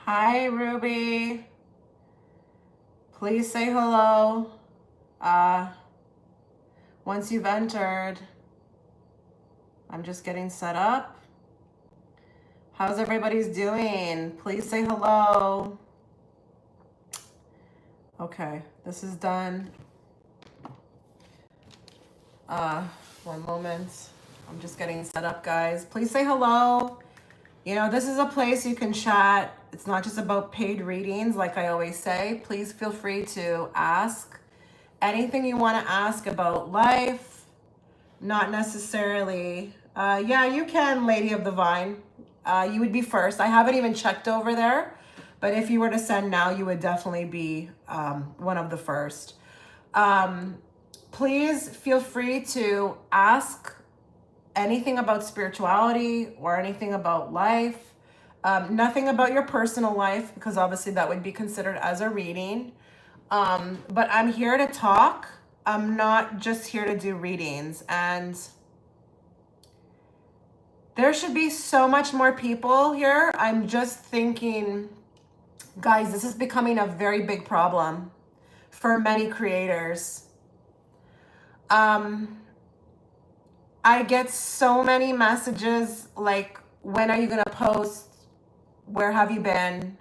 Hi, Ruby. Please say hello. Uh, Once you've entered, I'm just getting set up. How's everybody's doing? Please say hello. Okay, this is done. One moment. I'm just getting set up, guys. Please say hello. You know, this is a place you can chat. It's not just about paid readings, like I always say. Please feel free to ask anything you want to ask about life, not necessarily. Yeah, you can, Lady of the Vine. You would be first. I haven't even checked over there, but if you were to send now, you would definitely be one of the first. Please feel free to ask anything about spirituality or anything about life. Nothing about your personal life, because obviously that would be considered as a reading. But I'm here to talk. I'm not just here to do readings. And there should be so much more people here. I'm just thinking, guys, this is becoming a very big problem for many creators. I get so many messages like, when are you going to post? Where have you been?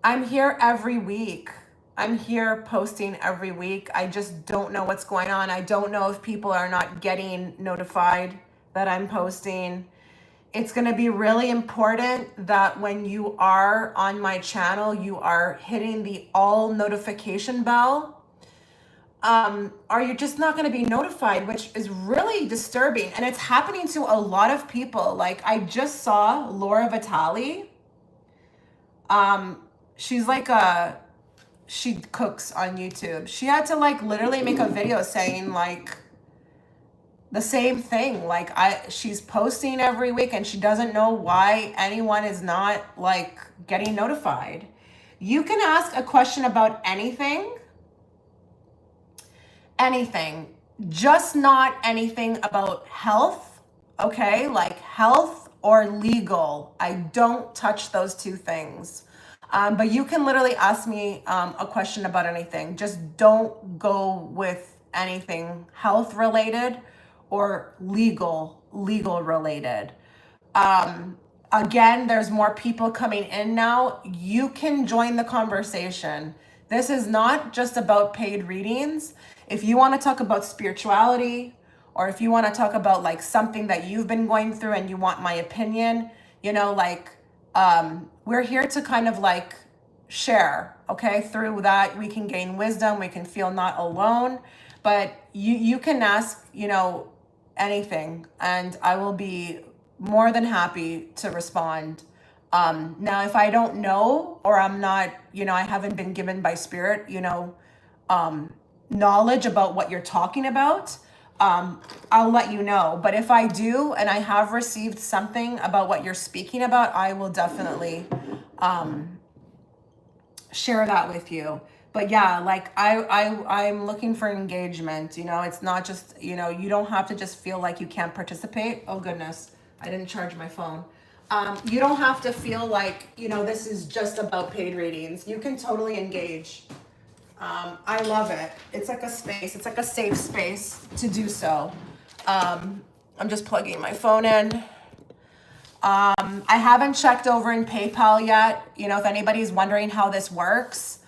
I'm here every week. I'm here posting every week. I just don't know what's going on. I don't know if people are not getting notified that I'm posting. It's going to be really important that when you are on my channel, you are hitting the all notification bell. Or you're just not going to be notified, which is really disturbing. And it's happening to a lot of people. Like, I just saw Laura Vitale. She's like she cooks on YouTube. She had to like literally make a video saying like the same thing. Like, she's posting every week and she doesn't know why anyone is not like getting notified. You can ask a question about anything, just not anything about health, okay? Like health or legal. I don't touch those two things. But you can literally ask me a question about anything. Just don't go with anything health related or legal related. Again, there's more people coming in now. You can join the conversation. This is not just about paid readings. If you want to talk about spirituality, or if you want to talk about like something that you've been going through and you want my opinion, you know, like, we're here to kind of like share, okay? Through that, we can gain wisdom, we can feel not alone, but you can ask, you know, anything, and I will be more than happy to respond. Now, if I don't know, or I'm not, you know, I haven't been given by spirit, you know, knowledge about what you're talking about, I'll let you know. But if I do, and I have received something about what you're speaking about, I will definitely share that with you. But yeah, like I'm looking for engagement. You know, it's not just, you know, you don't have to just feel like you can't participate. Oh goodness, I didn't charge my phone. You don't have to feel like, you know, this is just about paid readings. You can totally engage. I love it. It's like a space. It's like a safe space to do so. I'm just plugging my phone in. I haven't checked over in PayPal yet. You know, if anybody's wondering how this works,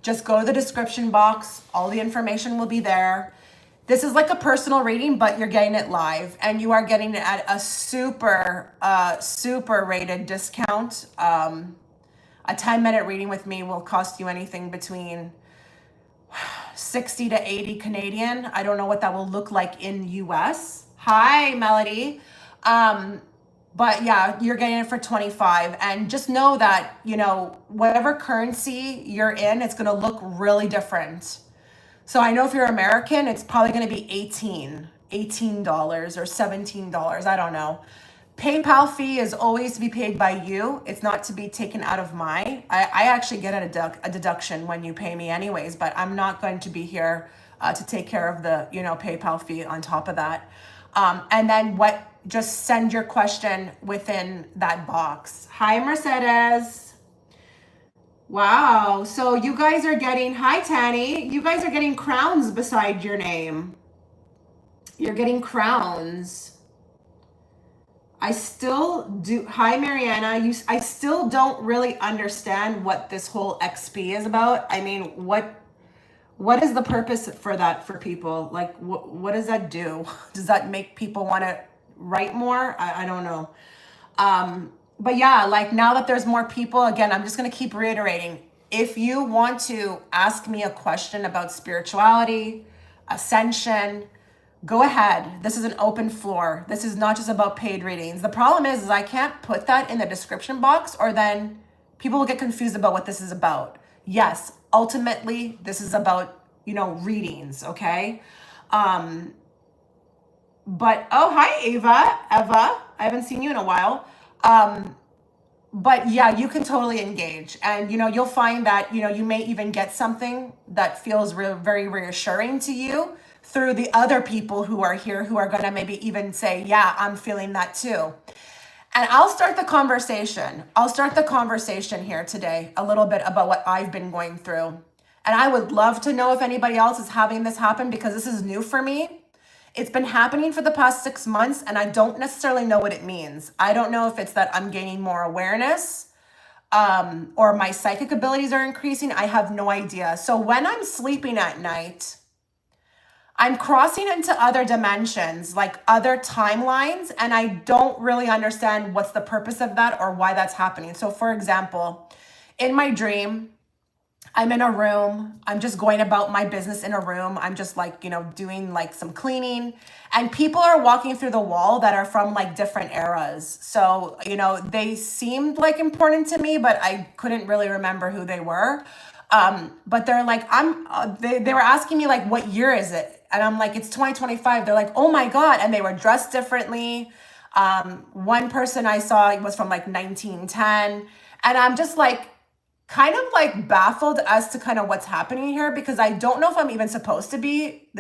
just go to the description box. All the information will be there. This is like a personal reading, but you're getting it live, and you are getting it at a super rated discount. A 10-minute reading with me will cost you anything between 60 to 80 Canadian. I don't know what that will look like in US. Hi, Melody. But yeah, you're getting it for 25. And just know that, you know, whatever currency you're in, it's going to look really different. So I know if you're American, it's probably going to be $18 or $17. I don't know. PayPal fee is always to be paid by you. It's not to be taken out of I actually get a deduction when you pay me anyways, but I'm not going to be here to take care of the, you know, PayPal fee on top of that. And then just send your question within that box. Hi, Mercedes. Wow. So you guys are getting, hi Tanny, you guys are getting crowns beside your name. You're getting crowns. I still do. Hi, Mariana. I still don't really understand what this whole XP is about. I mean, what is the purpose for that for people? Like, what does that do? Does that make people want to write more? I don't know. But yeah, like now that there's more people, again, I'm just going to keep reiterating. If you want to ask me a question about spirituality, ascension, go ahead. This is an open floor. This is not just about paid readings. The problem is I can't put that in the description box, or then people will get confused about what this is about. Yes, ultimately, this is about, readings, okay? But, oh, hi, Eva. I haven't seen you in a while. But yeah, you can totally engage, and you'll find that you may even get something that feels very reassuring to you through the other people who are here, who are going to maybe even say, yeah, I'm feeling that too. And I'll start the conversation here today a little bit about what I've been going through. And I would love to know if anybody else is having this happen, because this is new for me. It's been happening for the past 6 months, and I don't necessarily know what it means. I don't know if it's that I'm gaining more awareness, or my psychic abilities are increasing. I have no idea. So when I'm sleeping at night, I'm crossing into other dimensions, like other timelines, and I don't really understand what's the purpose of that or why that's happening. So for example, in my dream, I'm in a room. I'm just going about my business in a room. I'm just like, doing like some cleaning, and people are walking through the wall that are from like different eras. So, they seemed like important to me, but I couldn't really remember who they were. But they're like, they were asking me like, what year is it? And I'm like, it's 2025. They're like, oh my God. And they were dressed differently. One person I saw was from like 1910. And I'm just like, kind of like baffled as to kind of what's happening here, because I don't know if I'm even supposed to be,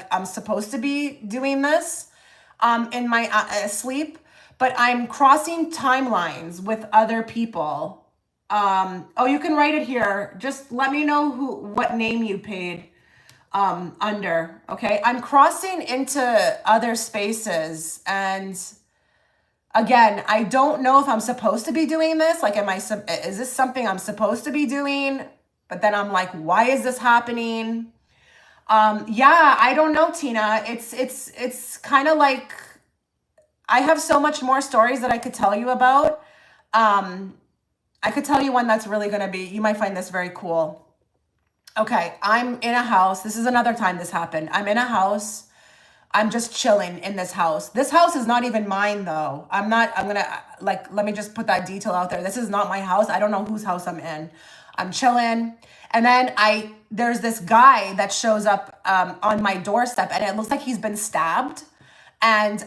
I'm supposed to be doing this, in my sleep, but I'm crossing timelines with other people. Oh, you can write it here. Just let me know what name you paid under. Okay. I'm crossing into other spaces, and again, I don't know if I'm supposed to be doing this. Like, is this something I'm supposed to be doing? But then I'm like, why is this happening? Yeah, I don't know, Tina. It's kind of like, I have so much more stories that I could tell you about. I could tell you one that's really going to be, you might find this very cool. Okay, I'm in a house. This is another time this happened. I'm in a house. I'm just chilling in this house. This house is not even mine though. I'm gonna, like, let me just put that detail out there. This is not my house. I don't know whose house I'm in. I'm chilling. And then there's this guy that shows up on my doorstep, and it looks like he's been stabbed. And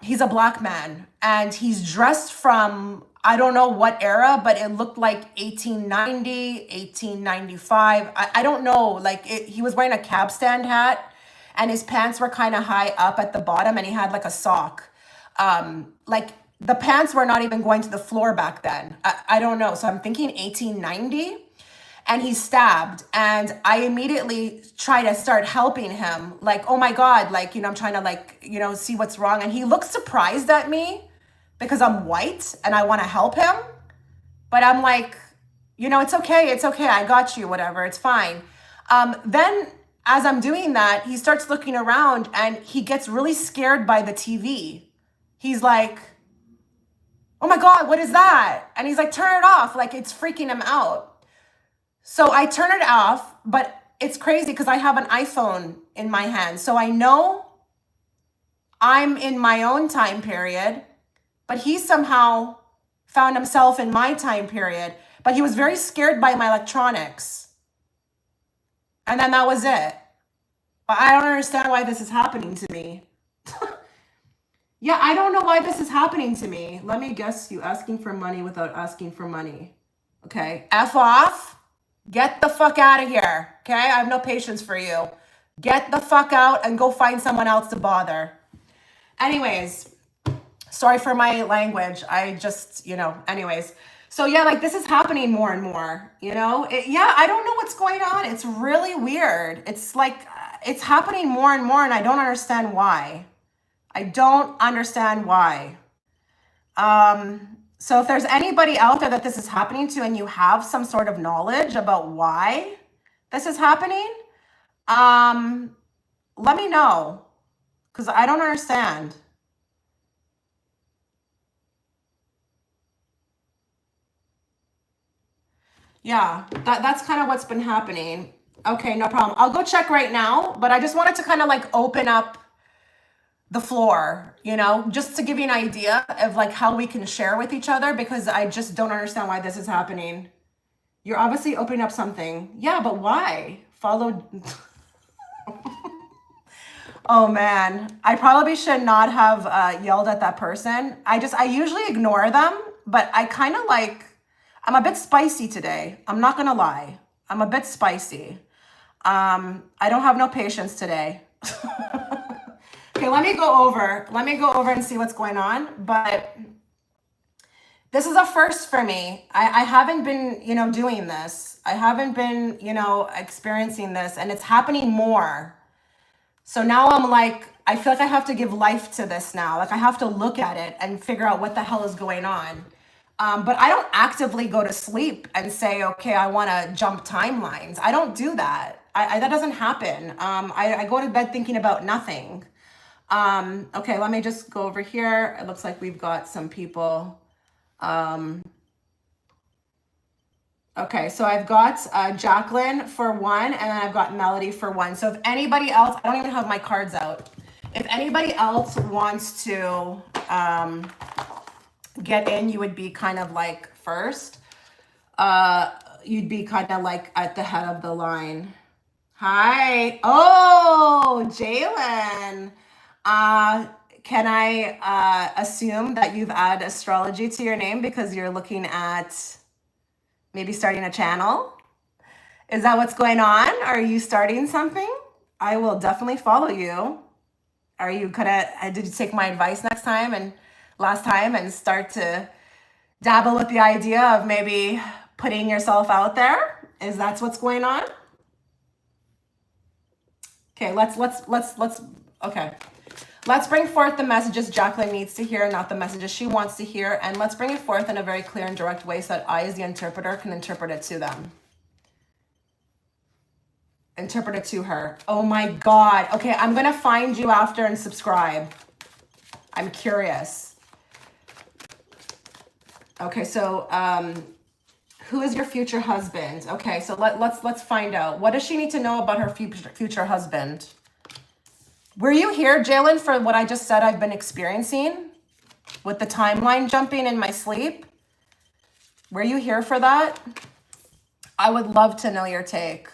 he's a black man, and he's dressed from, I don't know what era, but it looked like 1890, 1895. I don't know. Like, he was wearing a cab stand hat, and his pants were kind of high up at the bottom, and he had like a sock. Like, the pants were not even going to the floor back then. I don't know. So I'm thinking 1890, and he's stabbed. And I immediately try to start helping him. Like, oh my God, like, I'm trying to like, see what's wrong. And he looks surprised at me because I'm white and I want to help him. But I'm like, it's okay. It's okay. I got you, whatever. It's fine. Then as I'm doing that, he starts looking around, and he gets really scared by the TV. He's like, oh my God, what is that? And he's like, turn it off. Like, it's freaking him out. So I turn it off, but it's crazy because I have an iPhone in my hand. So I know I'm in my own time period, but he somehow found himself in my time period. But he was very scared by my electronics. And then that was it. But I don't understand why this is happening to me. Yeah, I don't know why this is happening to me. Let me guess, you asking for money without asking for money. Okay, F off. Get the fuck out of here. Okay, I have no patience for you. Get the fuck out and go find someone else to bother. Anyways, sorry for my language. I just, anyways. So yeah, like this is happening more and more, you know? Yeah, I don't know what's going on. It's really weird. It's like, it's happening more and more and I don't understand why. I don't understand why. So if there's anybody out there that this is happening to and you have some sort of knowledge about why this is happening, let me know because I don't understand. Yeah, that's kind of what's been happening. Okay, no problem. I'll go check right now, but I just wanted to kind of like open up the floor, you know, just to give you an idea of like how we can share with each other because I just don't understand why this is happening. You're obviously opening up something. Yeah, but why? Follow. Oh man, I probably should not have yelled at that person. I usually ignore them, but I kind of like, I'm a bit spicy today. I'm not gonna lie. I'm a bit spicy. I don't have no patience today. Okay, let me go over and see what's going on. But this is a first for me. I haven't been, you know, doing this. I haven't been, you know, experiencing this and it's happening more. So now I'm like, I feel like I have to give life to this now. Like I have to look at it and figure out what the hell is going on. But I don't actively go to sleep and say, okay, I want to jump timelines. I don't do that. That doesn't happen. I go to bed thinking about nothing. Okay, let me just go over here. It looks like we've got some people. Okay, so I've got Jacqueline for one, and then I've got Melody for one. So if anybody else, I don't even have my cards out. If anybody else wants to get in, you would be kind of like first. You'd be kind of like at the head of the line. Hi. Oh, Jalen. Can I assume that you've added astrology to your name because you're looking at maybe starting a channel? Is that what's going on? Are you starting something? I will definitely follow you. Are you did you take my advice last time and start to dabble with the idea of maybe putting yourself out there? Is that what's going on? Okay, okay. Let's bring forth the messages Jacqueline needs to hear, not the messages she wants to hear. And let's bring it forth in a very clear and direct way so that I, as the interpreter, can interpret it to them. Interpret it to her. Oh my God. Okay, I'm going to find you after and subscribe. I'm curious. Okay, so who is your future husband? Okay, so let's find out. What does she need to know about her future husband? Were you here, Jalen, for what I just said I've been experiencing with the timeline jumping in my sleep? Were you here for that? I would love to know your take.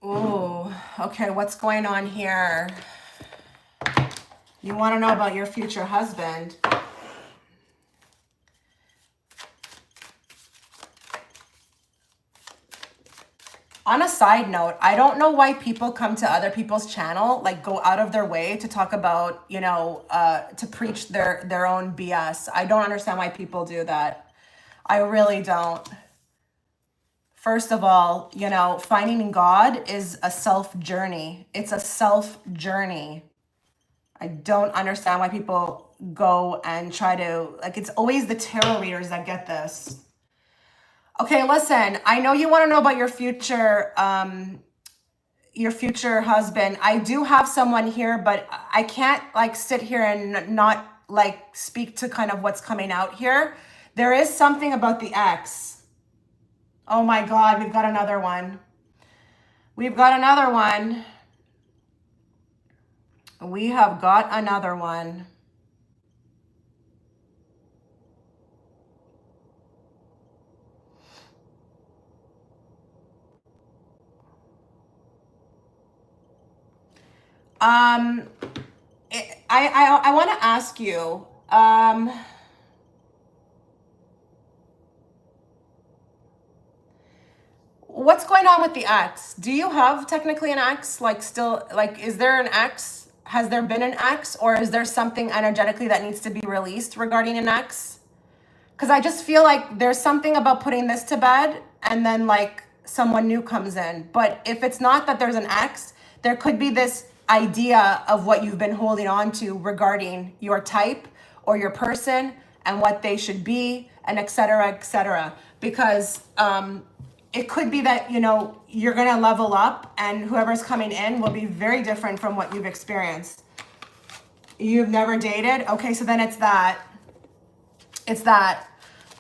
Ooh, okay, what's going on here? You want to know about your future husband? On a side note, I don't know why people come to other people's channel, like go out of their way to talk about, you know, to preach their own BS. I don't understand why people do that. I really don't. First of all, you know, finding God is a self journey. It's a self journey. I don't understand why people go and try to, like, it's always the tarot readers that get this. Okay, listen, I know you want to know about your future husband. I do have someone here, but I can't like sit here and not like speak to kind of what's coming out here. There is something about the ex. Oh my God, we've got another one. We've got another one. We have got another one. I want to ask you, what's going on with the ex? Do you have technically an ex? Like still, like, is there an ex? Has there been an ex, or is there something energetically that needs to be released regarding an ex? Because I just feel like there's something about putting this to bed and then like someone new comes in. But if it's not that there's an ex, there could be this idea of what you've been holding on to regarding your type or your person and what they should be, and et cetera, et cetera. Because it could be that, you know, you're gonna level up and whoever's coming in will be very different from what you've experienced. You've never dated? Okay, so then it's that. It's that.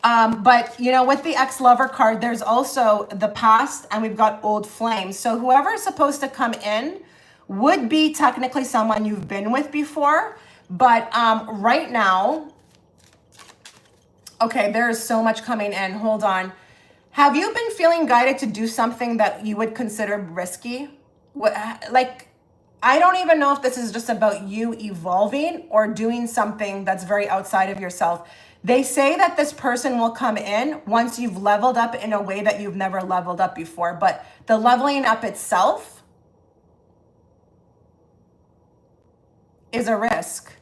But, you know, with the ex-lover card, there's also the past and we've got old flames. So whoever is supposed to come in would be technically someone you've been with before. But right now, okay, there's so much coming in. Hold on. Have you been feeling guided to do something that you would consider risky? Like, I don't even know if this is just about you evolving or doing something that's very outside of yourself. They say that this person will come in once you've leveled up in a way that you've never leveled up before. But the leveling up itself is a risk.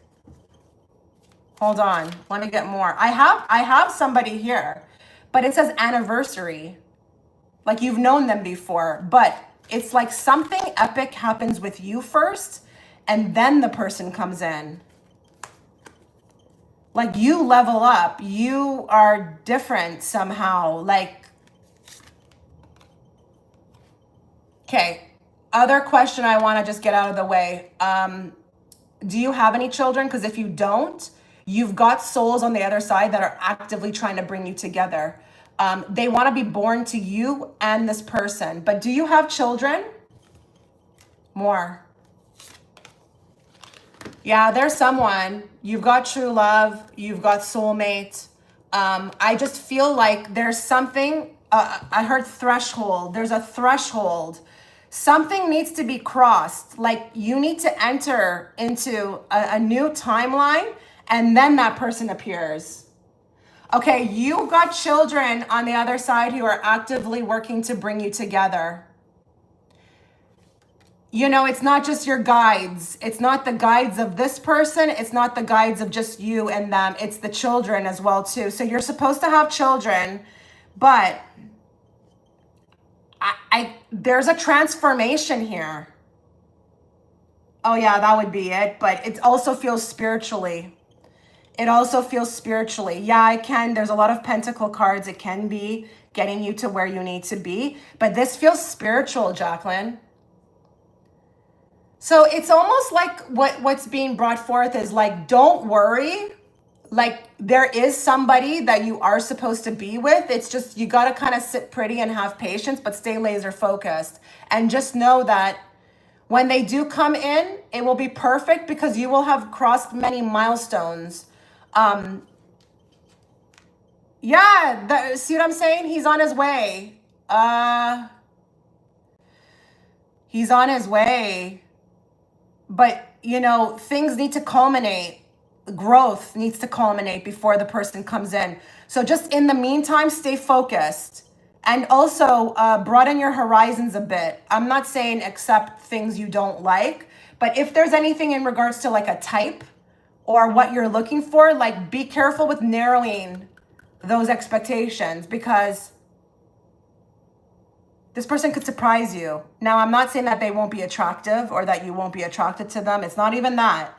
Hold on, let me get more. I have somebody here, but it says anniversary. Like you've known them before, but it's like something epic happens with you first, and then the person comes in. Like you level up, you are different somehow. Like, okay, other question I want to just get out of the way. Do you have any children? Because if you don't, you've got souls on the other side that are actively trying to bring you together. They want to be born to you and this person. But do you have children? More. Yeah, there's someone. You've got true love. You've got soulmate. I just feel like there's something. I heard threshold. There's a threshold. Something needs to be crossed. Like you need to enter into a new timeline, and then that person appears. Okay, you got children on the other side who are actively working to bring you together. You know, it's not just your guides. It's not the guides of this person. It's not the guides of just you and them. It's the children as well too. So you're supposed to have children, but there's a transformation here. Oh yeah, that would be it. But it also feels spiritually. It also feels spiritually. Yeah, it can. There's a lot of pentacle cards. It can be getting you to where you need to be. But this feels spiritual, Jacqueline. So it's almost like what's being brought forth is like, don't worry. Like there is somebody that you are supposed to be with. It's just, you got to kind of sit pretty and have patience, but stay laser focused. And just know that when they do come in, it will be perfect because you will have crossed many milestones. Yeah, see what I'm saying? He's on his way. He's on his way. But, you know, things need to culminate. Growth needs to culminate before the person comes in. So just in the meantime, stay focused. And also broaden your horizons a bit. I'm not saying accept things you don't like, but if there's anything in regards to like a type or what you're looking for, like be careful with narrowing those expectations because this person could surprise you. Now, I'm not saying that they won't be attractive or that you won't be attracted to them. It's not even that.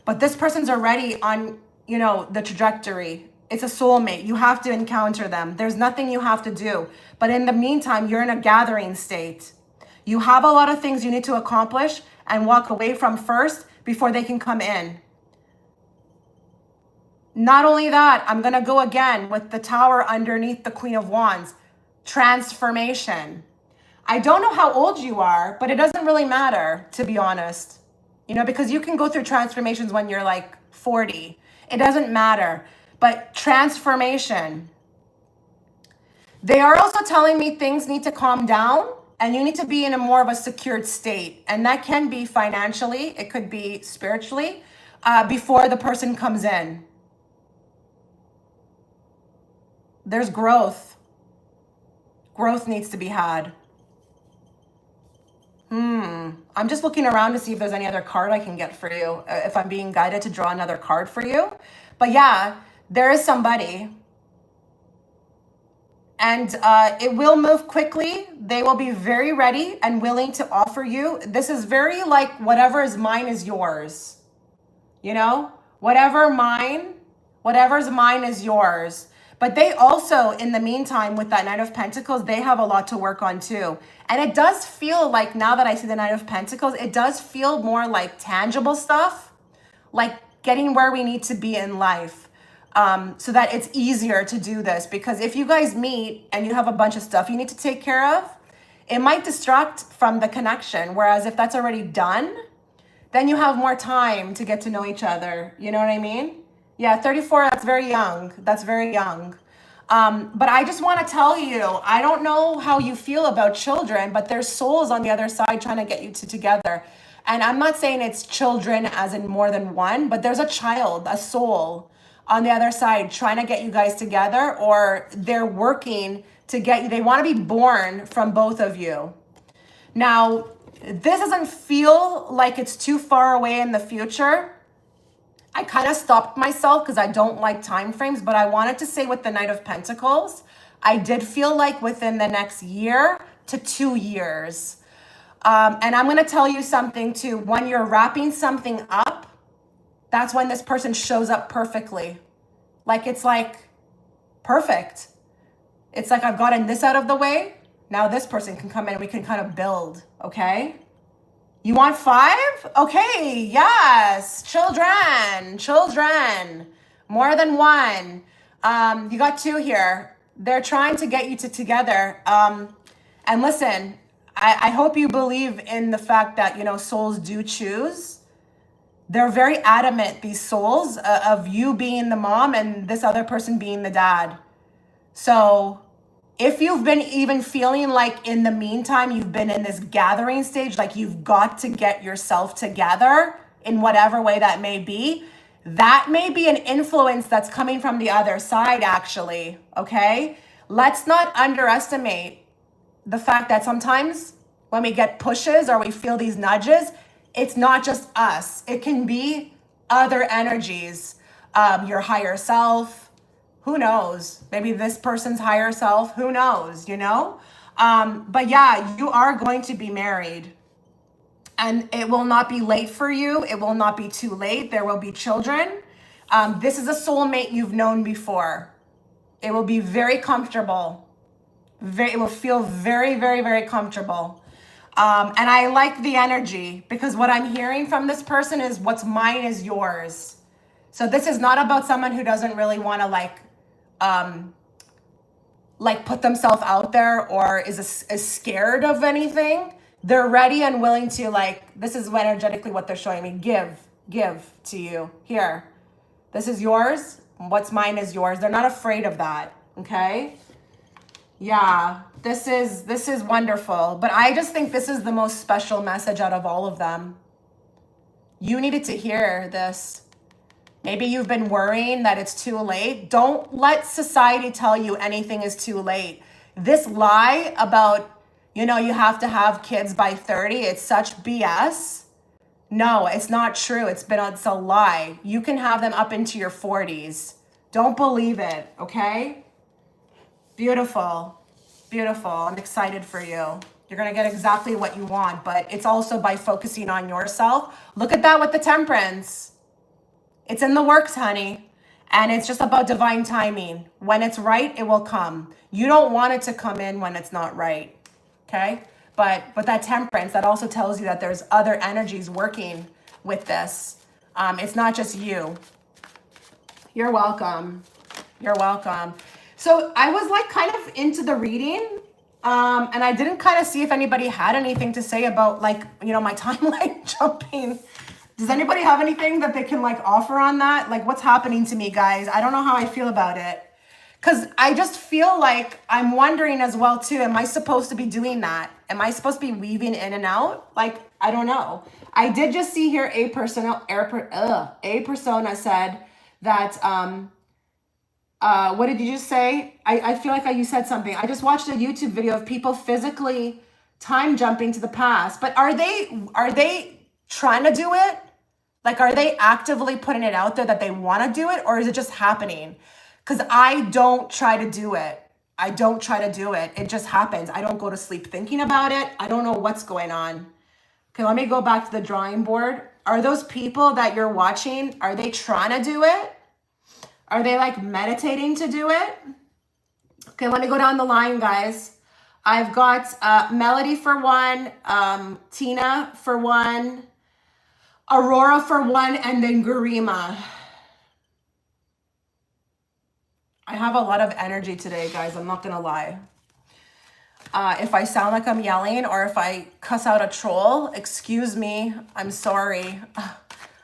But this person's already on, you know, the trajectory. It's a soulmate. You have to encounter them. There's nothing you have to do. But in the meantime, you're in a gathering state. You have a lot of things you need to accomplish and walk away from first before they can come in. Not only that, I'm going to go again with the Tower underneath the Queen of Wands. Transformation. I don't know how old you are, but it doesn't really matter, to be honest. You know, because you can go through transformations when you're like 40. It doesn't matter. But transformation. They are also telling me things need to calm down and you need to be in a more of a secured state. And that can be financially, it could be spiritually, before the person comes in. There's growth. Growth needs to be had. I'm just looking around to see if there's any other card I can get for you, if I'm being guided to draw another card for you. But yeah, there is somebody. And it will move quickly. They will be very ready and willing to offer you. This is very like whatever is mine is yours. You know, whatever's mine is yours. But they also, in the meantime, with that Knight of Pentacles, they have a lot to work on too. And it does feel like, now that I see the Knight of Pentacles, it does feel more like tangible stuff, like getting where we need to be in life. So that it's easier to do this, because if you guys meet and you have a bunch of stuff you need to take care of, it might distract from the connection. Whereas if that's already done, then you have more time to get to know each other. You know what I mean? Yeah, 34, that's very young. That's very young. But I just want to tell you, I don't know how you feel about children, but there's souls on the other side trying to get you together. And I'm not saying it's children as in more than one, but there's a child, a soul on the other side trying to get you guys together, or they're working to get you. They want to be born from both of you. Now, this doesn't feel like it's too far away in the future. I kind of stopped myself because I don't like time frames, but I wanted to say with the Knight of Pentacles, I did feel like within the next year to 2 years. And I'm going to tell you something too. When you're wrapping something up, that's when this person shows up perfectly. Like, it's like perfect. It's like, I've gotten this out of the way. Now this person can come in and we can kind of build. Okay. You want 5? Okay. Yes. Children, more than one. You got 2 here. They're trying to get you together. And listen, I hope you believe in the fact that, you know, souls do choose. They're very adamant, these souls, of you being the mom and this other person being the dad. So if you've been even feeling like in the meantime, you've been in this gathering stage, like you've got to get yourself together in whatever way that may be, that may be an influence that's coming from the other side, actually, okay? Let's not underestimate the fact that sometimes when we get pushes or we feel these nudges, it's not just us. It can be other energies, your higher self. Who knows? Maybe this person's higher self. Who knows, you know? But yeah, you are going to be married. And it will not be late for you. It will not be too late. There will be children. This is a soulmate you've known before. It will be very comfortable. It will feel very, very, very comfortable. And I like the energy, because what I'm hearing from this person is what's mine is yours. So this is not about someone who doesn't really want to like put themselves out there or is scared of anything. They're ready and willing to, like, this is energetically what they're showing me. Give to you. Here, this is yours. What's mine is yours. They're not afraid of that. Okay. Yeah, this is wonderful. But I just think this is the most special message out of all of them. You needed to hear this. Maybe you've been worrying that it's too late. Don't let society tell you anything is too late. This lie about, you know, you have to have kids by 30, it's such BS. No, it's not true. It's a lie. You can have them up into your 40s. Don't believe it, okay? Beautiful, beautiful. I'm excited for you. You're going to get exactly what you want, but it's also by focusing on yourself. Look at that with the Temperance. It's in the works, honey. And it's just about divine timing. When it's right, it will come. You don't want it to come in when it's not right, okay? But that Temperance, that also tells you that there's other energies working with this. It's not just you. You're welcome. You're welcome. So I was like kind of into the reading, and I didn't kind of see if anybody had anything to say about, like, you know, my timeline jumping. Does anybody have anything that they can like offer on that? Like, what's happening to me, guys? I don't know how I feel about it. Because I just feel like I'm wondering as well too, am I supposed to be doing that? Am I supposed to be weaving in and out? Like, I don't know. I did just see here a persona said that What did you just say? I feel like you said something. I just watched a YouTube video of people physically time jumping to the past. But are they trying to do it? Like, are they actively putting it out there that they want to do it, or is it just happening? Because I don't try to do it. I don't try to do it. It just happens. I don't go to sleep thinking about it. I don't know what's going on. Okay, let me go back to the drawing board. Are those people that you're watching, are they trying to do it? Are they like meditating to do it? Okay, let me go down the line, guys. I've got Melody for one, Tina for one, Aurora for one, and then Garima. I have a lot of energy today, guys. I'm not gonna lie. If I sound like I'm yelling or if I cuss out a troll, excuse me. I'm sorry.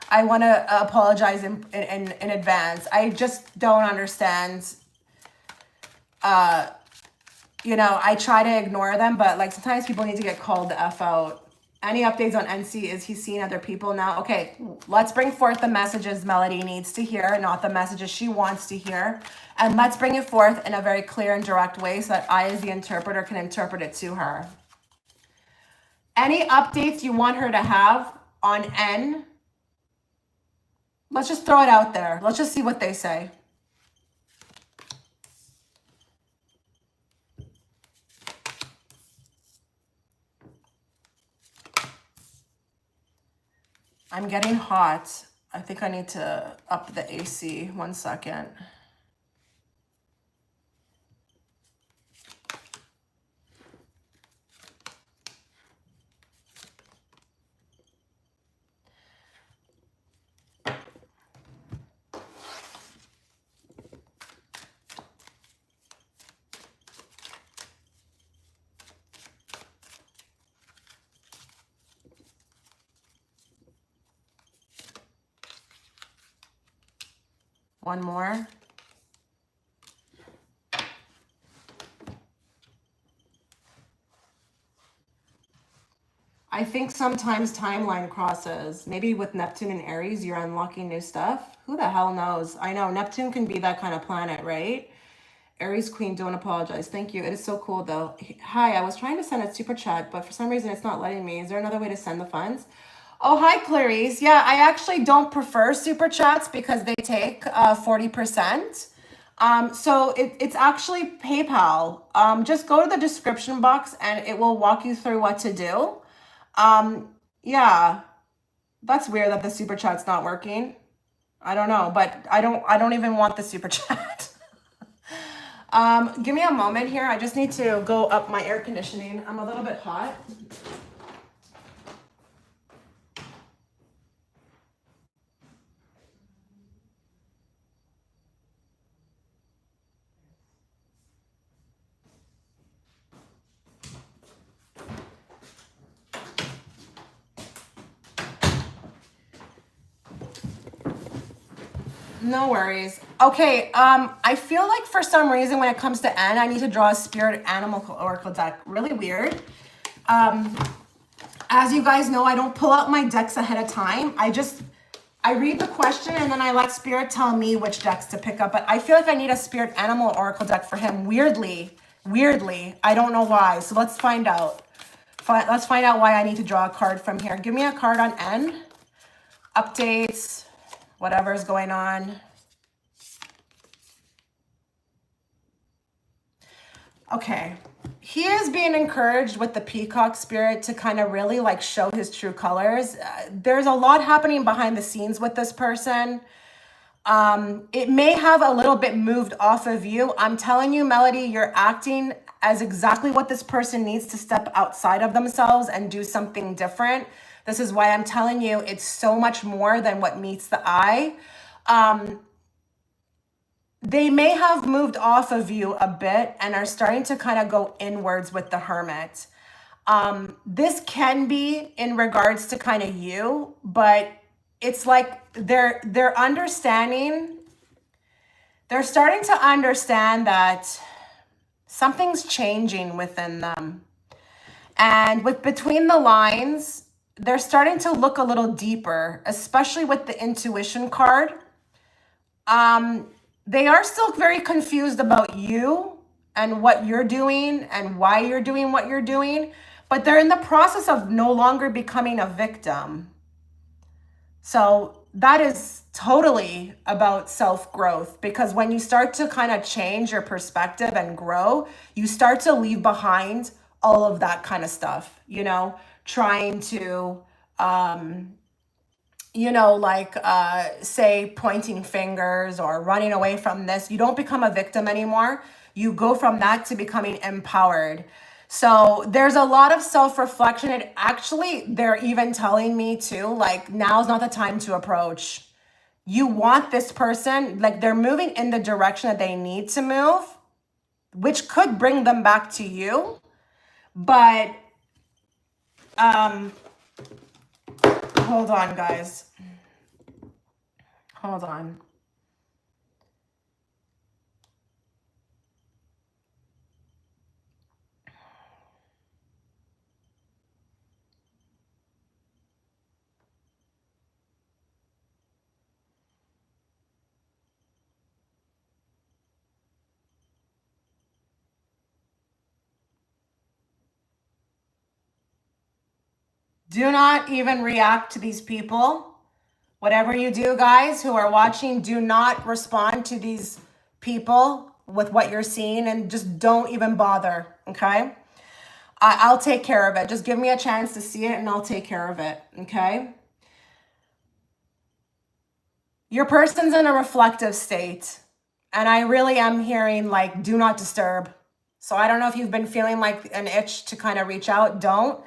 I want to apologize in advance. I just don't understand. You know, I try to ignore them, but like sometimes people need to get called the F out. Any updates on NC? Is he seeing other people now? Okay, let's bring forth the messages Melody needs to hear, not the messages she wants to hear. And let's bring it forth in a very clear and direct way so that I, as the interpreter, can interpret it to her. Any updates you want her to have on N? Let's just throw it out there. Let's just see what they say. I'm getting hot. I think I need to up the AC. 1 second. One more. I think sometimes timeline crosses. Maybe with Neptune and Aries, you're unlocking new stuff. Who the hell knows? I know Neptune can be that kind of planet, right? Aries Queen, don't apologize. Thank you. It is so cool though. Hi, I was trying to send a super chat, but for some reason it's not letting me. Is there another way to send the funds? Oh, hi, Clarice. Yeah, I actually don't prefer super chats because they take 40%. So it's actually PayPal. Just go to the description box and it will walk you through what to do. Yeah, that's weird that the super chat's not working. I don't know, but I don't even want the super chat. Give me a moment here. I just need to go up my air conditioning. I'm a little bit hot. No worries. Okay, I feel like for some reason when it comes to N, I need to draw a spirit animal oracle deck. Really weird. As you guys know, I don't pull out my decks ahead of time. I read the question and then I let spirit tell me which decks to pick up. But I feel like I need a spirit animal oracle deck for him. Weirdly. I don't know why. So let's find out. Let's find out why I need to draw a card from here. Give me a card on N. Updates. Whatever's going on. Okay. He is being encouraged with the peacock spirit to kind of really like show his true colors. There's a lot happening behind the scenes with this person. It may have a little bit moved off of you. I'm telling you, Melody, you're acting as exactly what this person needs to step outside of themselves and do something different. This is why I'm telling you, it's so much more than what meets the eye. They may have moved off of you a bit and are starting to kind of go inwards with the hermit. This can be in regards to kind of you, but it's like they're understanding. They're starting to understand that something's changing within them. And with between the lines, they're starting to look a little deeper, especially with the intuition card. they are still very confused about you and what you're doing and why you're doing what you're doing, but they're in the process of no longer becoming a victim. So that is totally about self-growth, because when you start to kind of change your perspective and grow, you start to leave behind all of that kind of stuff, trying to like say pointing fingers or running away from this. You don't become a victim anymore. You go from that to becoming empowered. So there's a lot of self-reflection. And actually, they're even telling me too, like, now's not the time to approach. You want this person, like, they're moving in the direction that they need to move, which could bring them back to you. But hold on, guys. Hold on. Do not even react to these people. Whatever you do, guys who are watching, do not respond to these people with what you're seeing, and just don't even bother, okay? I'll take care of it. Just give me a chance to see it and I'll take care of it, okay? Your person's in a reflective state, and I really am hearing like, do not disturb. So I don't know if you've been feeling like an itch to kind of reach out. Don't.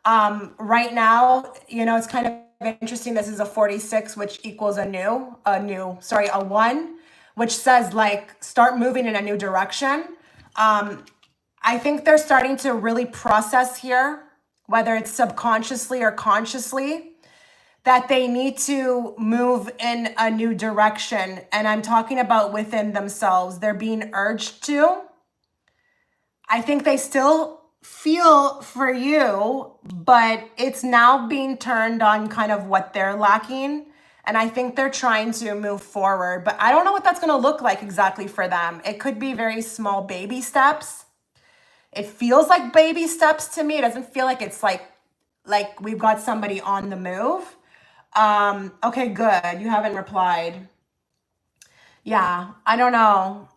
Right now, it's kind of interesting. This is a 46, which equals a 1, which says like, start moving in a new direction. I think they're starting to really process here, whether it's subconsciously or consciously, that they need to move in a new direction. And I'm talking about within themselves. They're being urged to. I think they still feel for you, but it's now being turned on kind of what they're lacking. And I think they're trying to move forward, but I don't know what that's going to look like exactly for them. It could be very small baby steps. It feels like baby steps to me. It doesn't feel like it's like we've got somebody on the move. Okay, good. You haven't replied. Yeah, I don't know.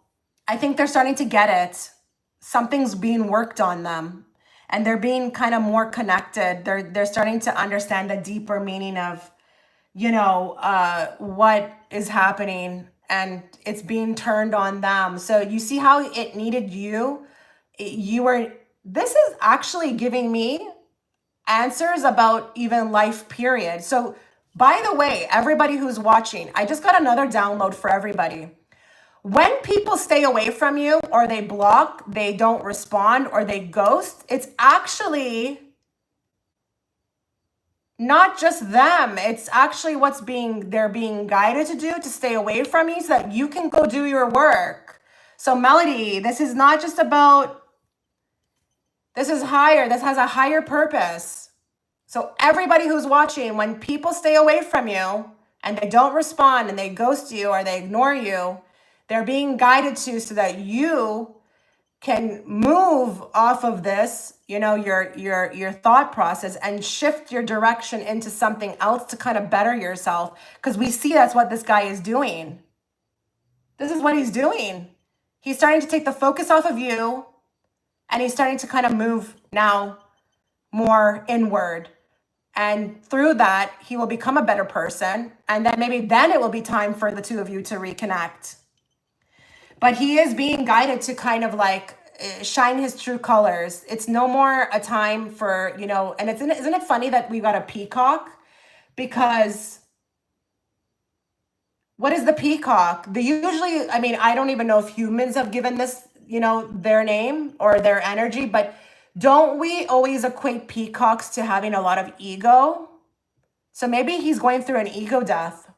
I think they're starting to get it. Something's being worked on them, and they're being kind of more connected. They're starting to understand the deeper meaning of, what is happening, and it's being turned on them. So you see how it needed you. This is actually giving me answers about even life, period. So by the way, everybody who's watching, I just got another download for everybody. When people stay away from you, or they block, they don't respond, or they ghost, it's actually not just them. It's actually they're being guided to do, to stay away from you so that you can go do your work. So Melody, this is not just about, this is higher. This has a higher purpose. So everybody who's watching, when people stay away from you and they don't respond and they ghost you or they ignore you, they're being guided to so that you can move off of this, your thought process, and shift your direction into something else to kind of better yourself. Because we see that's what this guy is doing. This is what he's doing. He's starting to take the focus off of you, and he's starting to kind of move now more inward. And through that, he will become a better person. And then then it will be time for the two of you to reconnect. But he is being guided to kind of like shine his true colors. It's no more a time for, and isn't it funny that we got a peacock? Because what is the peacock? I don't even know if humans have given this, their name or their energy, but don't we always equate peacocks to having a lot of ego? So maybe he's going through an ego death,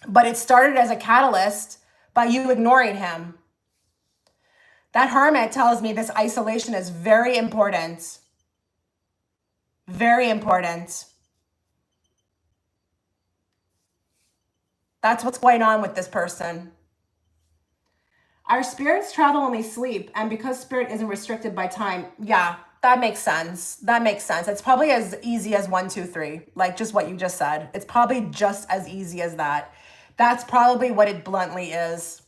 but it started as a catalyst by you ignoring him. That Hermit tells me this isolation is very important. Very important. That's what's going on with this person. Our spirits travel when we sleep, and because spirit isn't restricted by time, yeah, that makes sense. That makes sense. It's probably as easy as 1, 2, 3, like just what you just said. It's probably just as easy as that. That's probably what it bluntly is.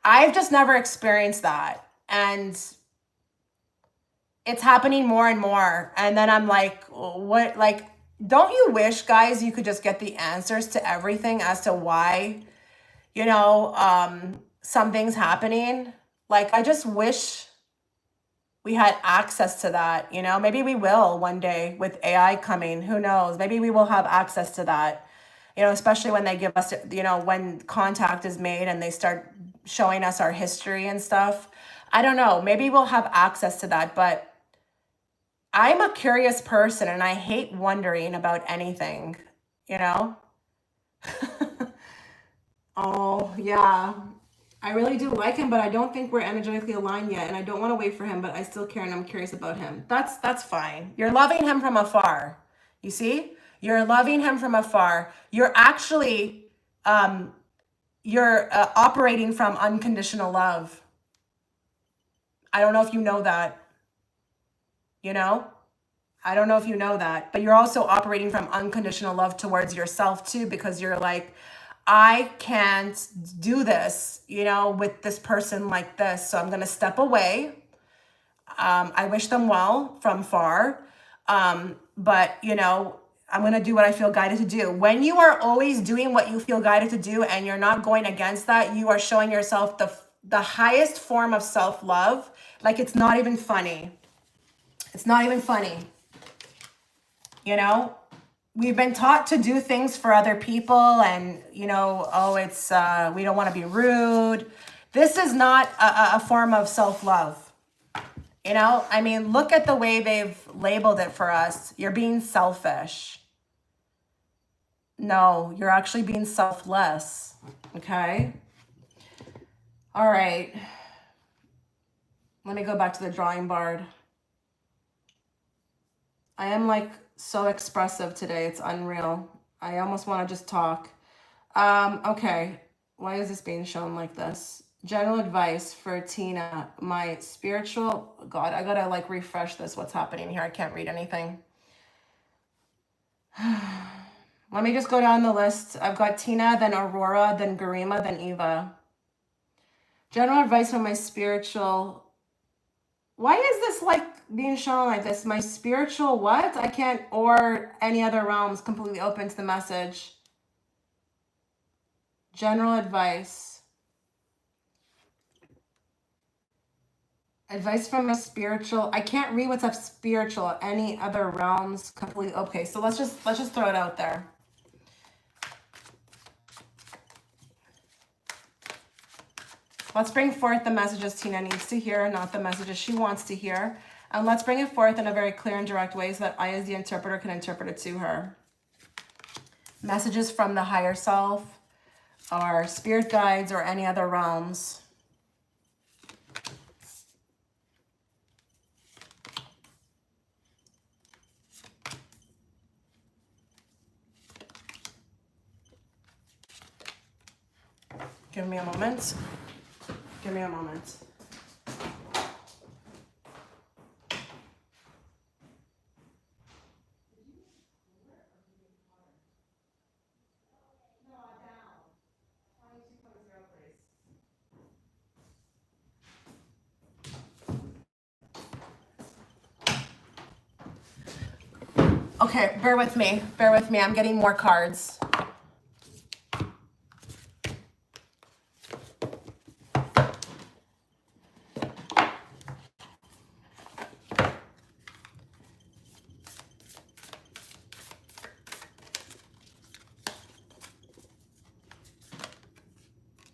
I've just never experienced that. And it's happening more and more. And then I'm like, what, like, don't you wish, guys, you could just get the answers to everything as to why, something's happening? Like, I just wish we had access to that, maybe we will one day with AI coming, who knows? Maybe we will have access to that, especially when they give us, when contact is made and they start showing us our history and stuff. I don't know, maybe we'll have access to that, but I'm a curious person and I hate wondering about anything, you know? Oh, yeah. I really do like him, but I don't think we're energetically aligned yet, and I don't want to wait for him, but I still care and I'm curious about him. That's fine. You're loving him from afar. You see? You're loving him from afar. You're actually you're operating from unconditional love. I don't know if you know that. You know? I don't know if you know that, but you're also operating from unconditional love towards yourself too, because you're like, I can't do this, with this person like this. So I'm going to step away. I wish them well from far. But, I'm going to do what I feel guided to do. When you are always doing what you feel guided to do and you're not going against that, you are showing yourself the highest form of self-love. Like, it's not even funny. It's not even funny. We've been taught to do things for other people and, it's, we don't want to be rude. This is not a form of self-love. Look at the way they've labeled it for us. You're being selfish. No, you're actually being selfless. Okay. All right. Let me go back to the drawing board. I am like so expressive today. It's unreal. I almost want to just talk. Okay. Why is this being shown like this? General advice for Tina. My spiritual... God, I gotta like refresh this. What's happening here? I can't read anything. Let me just go down the list. I've got Tina, then Aurora, then Garma, then Eva. General advice for my spiritual... Why is this like being shown like this? My spiritual what? I can't, or any other realms completely open to the message. General advice. Advice from a spiritual. I can't read what's up spiritual. Any other realms completely okay. So let's just throw it out there. Let's bring forth the messages Tina needs to hear, not the messages she wants to hear. And let's bring it forth in a very clear and direct way so that I, as the interpreter, can interpret it to her. Messages from the higher self, or spirit guides, or any other realms. Give me a moment. Give me a moment. Okay, bear with me. Bear with me. I'm getting more cards.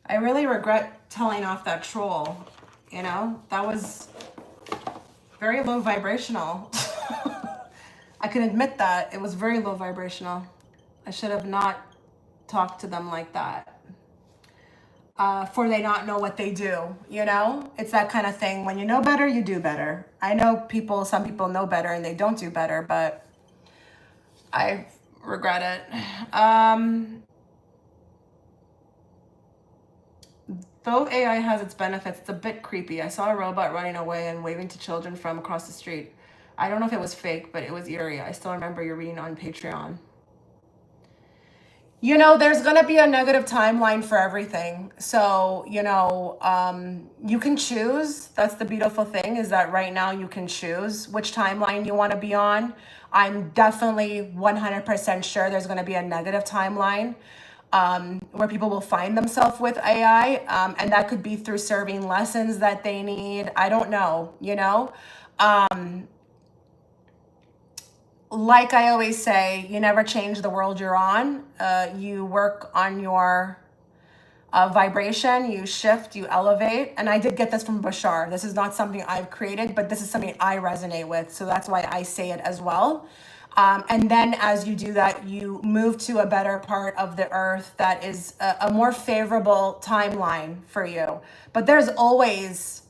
I really regret telling off that troll, that was very low vibrational. I can admit that it was very low vibrational. I should have not talked to them like that. For they not know what they do, It's that kind of thing. When you know better, you do better. I know some people know better and they don't do better, but I regret it. Though AI has its benefits, it's a bit creepy. I saw a robot running away and waving to children from across the street. I don't know if it was fake, but it was eerie. I still remember your reading on Patreon. You know, there's going to be a negative timeline for everything. So, you know, you can choose. That's the beautiful thing, is that right now you can choose which timeline you want to be on. I'm definitely 100% sure there's going to be a negative timeline where people will find themselves with AI. And that could be through serving lessons that they need. I don't know, you know. Like I always say, you never change the world you're on. You work on your vibration, you shift, you elevate. And I did get this from Bashar. This is not something I've created, but this is something I resonate with. So that's why I say it as well. And then as you do that, you move to a better part of the earth that is a more favorable timeline for you. But there's always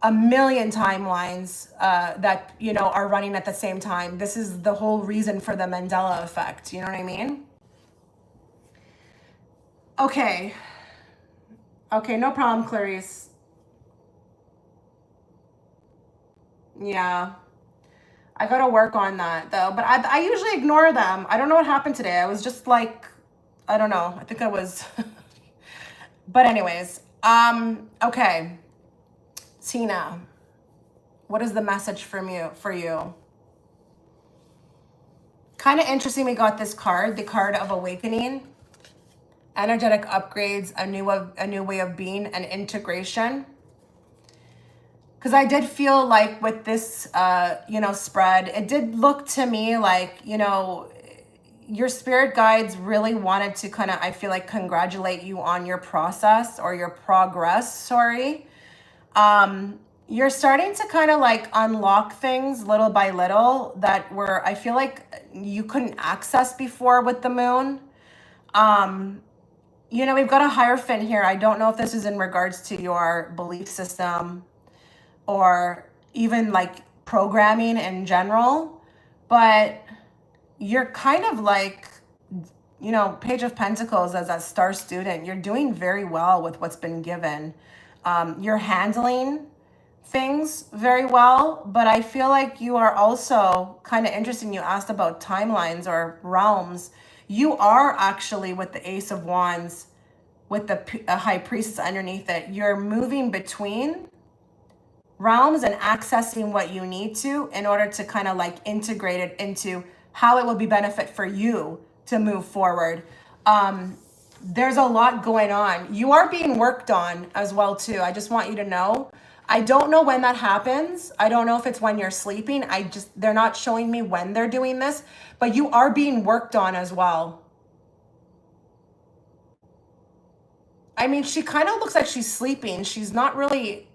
a million timelines that, you know, are running at the same time. This is the whole reason for the Mandela effect. You know what I mean? Okay. Okay, no problem, Clarice. Yeah. I gotta work on that though, but I usually ignore them. I don't know what happened today. I was just like, I don't know. I think I was, but anyways, okay. Tina, what is the message from you for you? Kind of interesting. We got this card, the card of awakening, energetic upgrades, a new way of being, and integration. Because I did feel like with this, you know, spread, it did look to me like, you know, your spirit guides really wanted to kind of, I feel like, congratulate you on your process or your progress. Sorry. You're starting to kind of like unlock things little by little that were, I feel like, you couldn't access before with the moon. You know, we've got a Hierophant here. I don't know if this is in regards to your belief system or even like programming in general, but you're kind of like, you know, Page of Pentacles as a star student. You're doing very well with what's been given. You're handling things very well, but I feel like you are also kind of interesting. You asked about timelines or realms. You are actually with the Ace of Wands, with the High Priestess underneath it. You're moving between realms and accessing what you need to in order to kind of like integrate it into how it will be benefit for you to move forward. There's a lot going on. You are being worked on as well too. I just want you to know. I don't know when that happens. I don't know if it's when you're sleeping. They're not showing me when they're doing this, but you are being worked on as well. I mean, she kind of looks like she's sleeping. She's not really,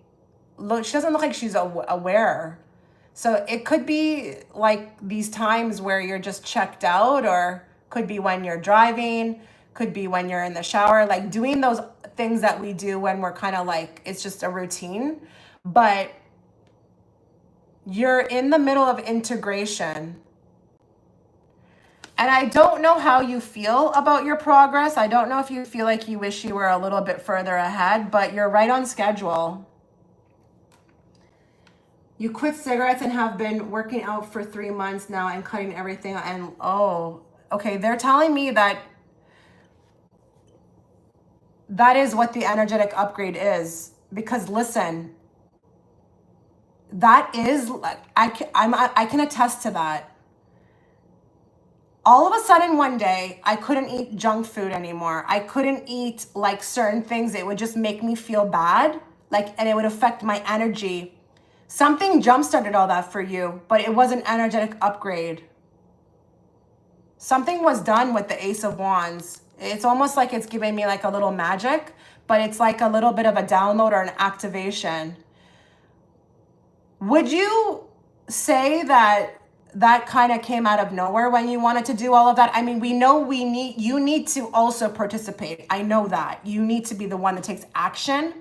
she doesn't look like she's aware. So it could be like these times where you're just checked out, or could be when you're driving, could be when you're in the shower, like doing those things that we do when we're kind of like, it's just a routine, but you're in the middle of integration. And I don't know how you feel about your progress. I don't know if you feel like you wish you were a little bit further ahead, but you're right on schedule. You quit cigarettes and have been working out for 3 months now and cutting everything. And oh, okay. They're telling me that that is what the energetic upgrade is. Because listen, that is, I can attest to that. All of a sudden one day, I couldn't eat junk food anymore. I couldn't eat like certain things. It would just make me feel bad. Like, and it would affect my energy. Something jump-started all that for you, but it was an energetic upgrade. Something was done with the Ace of Wands. It's almost like it's giving me like a little magic, but it's like a little bit of a download or an activation. Would you say that that kind of came out of nowhere when you wanted to do all of that? I mean, we know you need to also participate. I know that. You need to be the one that takes action.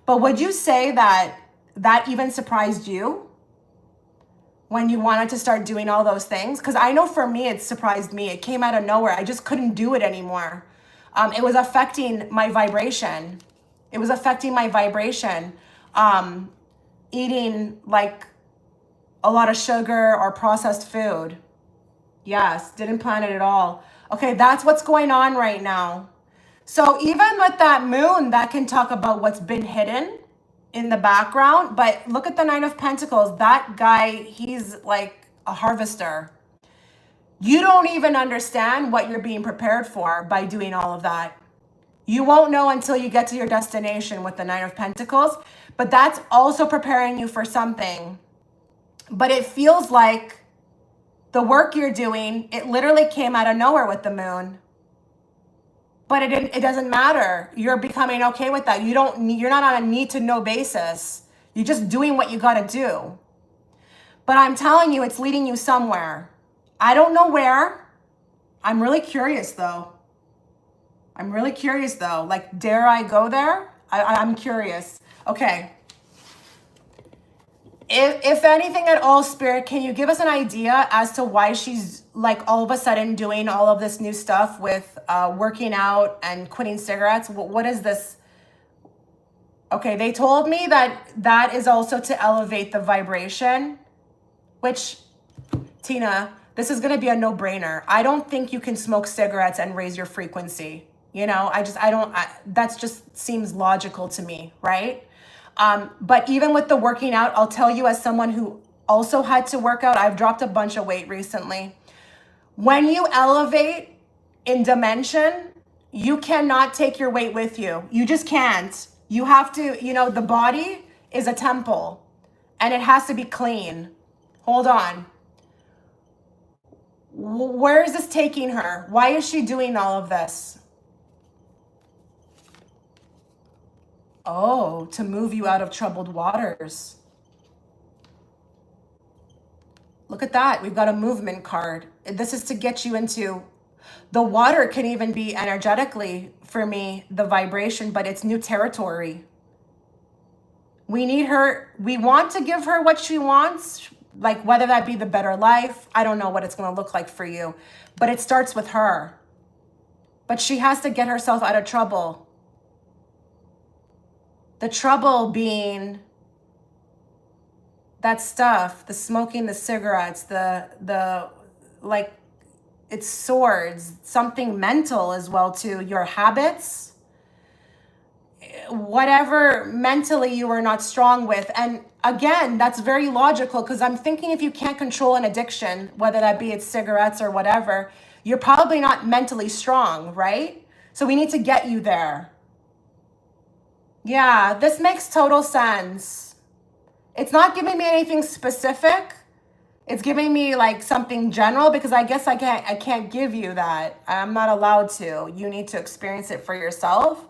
But would you say that that even surprised you when you wanted to start doing all those things? Because I know for me, it surprised me. It came out of nowhere. I just couldn't do it anymore. It was affecting my vibration. It was affecting my vibration. Eating like a lot of sugar or processed food. Yes, didn't plan it at all. Okay, that's what's going on right now. So even with that moon, that can talk about what's been hidden in the background. But look at the Nine of Pentacles. That guy, he's like a harvester. You don't even understand what you're being prepared for by doing all of that. You won't know until you get to your destination with the Nine of Pentacles. But that's also preparing you for something. But it feels like the work you're doing, it literally came out of nowhere with the moon. But it doesn't matter. You're becoming okay with that. You're not on a need to know basis. You're just doing what you got to do. But I'm telling you, it's leading you somewhere. I don't know where. I'm really curious though. Like, dare I go there? I'm curious. Okay. If anything at all, Spirit, can you give us an idea as to why she's like all of a sudden doing all of this new stuff with working out and quitting cigarettes? What is this? Okay, they told me that is also to elevate the vibration, which, Tina, this is going to be a no-brainer. I don't think you can smoke cigarettes and raise your frequency. You know, that just seems logical to me, right? But even with the working out, I'll tell you, as someone who also had to work out, I've dropped a bunch of weight recently. When you elevate in dimension, you cannot take your weight with you. You just can't. You have to, the body is a temple and it has to be clean. Hold on. Where is this taking her? Why is she doing all of this? Oh, to move you out of troubled waters. Look at that. We've got a movement card. This is to get you into the water. Can even be energetically, for me, the vibration, but it's new territory. We need her. We want to give her what she wants, like whether that be the better life. I don't know what it's going to look like for you, but it starts with her. But she has to get herself out of trouble. The trouble being that stuff, the smoking, the cigarettes, the like, it's swords, something mental as well too, your habits, whatever mentally you are not strong with. And again, that's very logical, because I'm thinking if you can't control an addiction, whether that be it's cigarettes or whatever, you're probably not mentally strong, right? So we need to get you there. Yeah, this makes total sense. It's not giving me anything specific. It's giving me like something general, because I guess I can't give you that. I'm not allowed to. You need to experience it for yourself.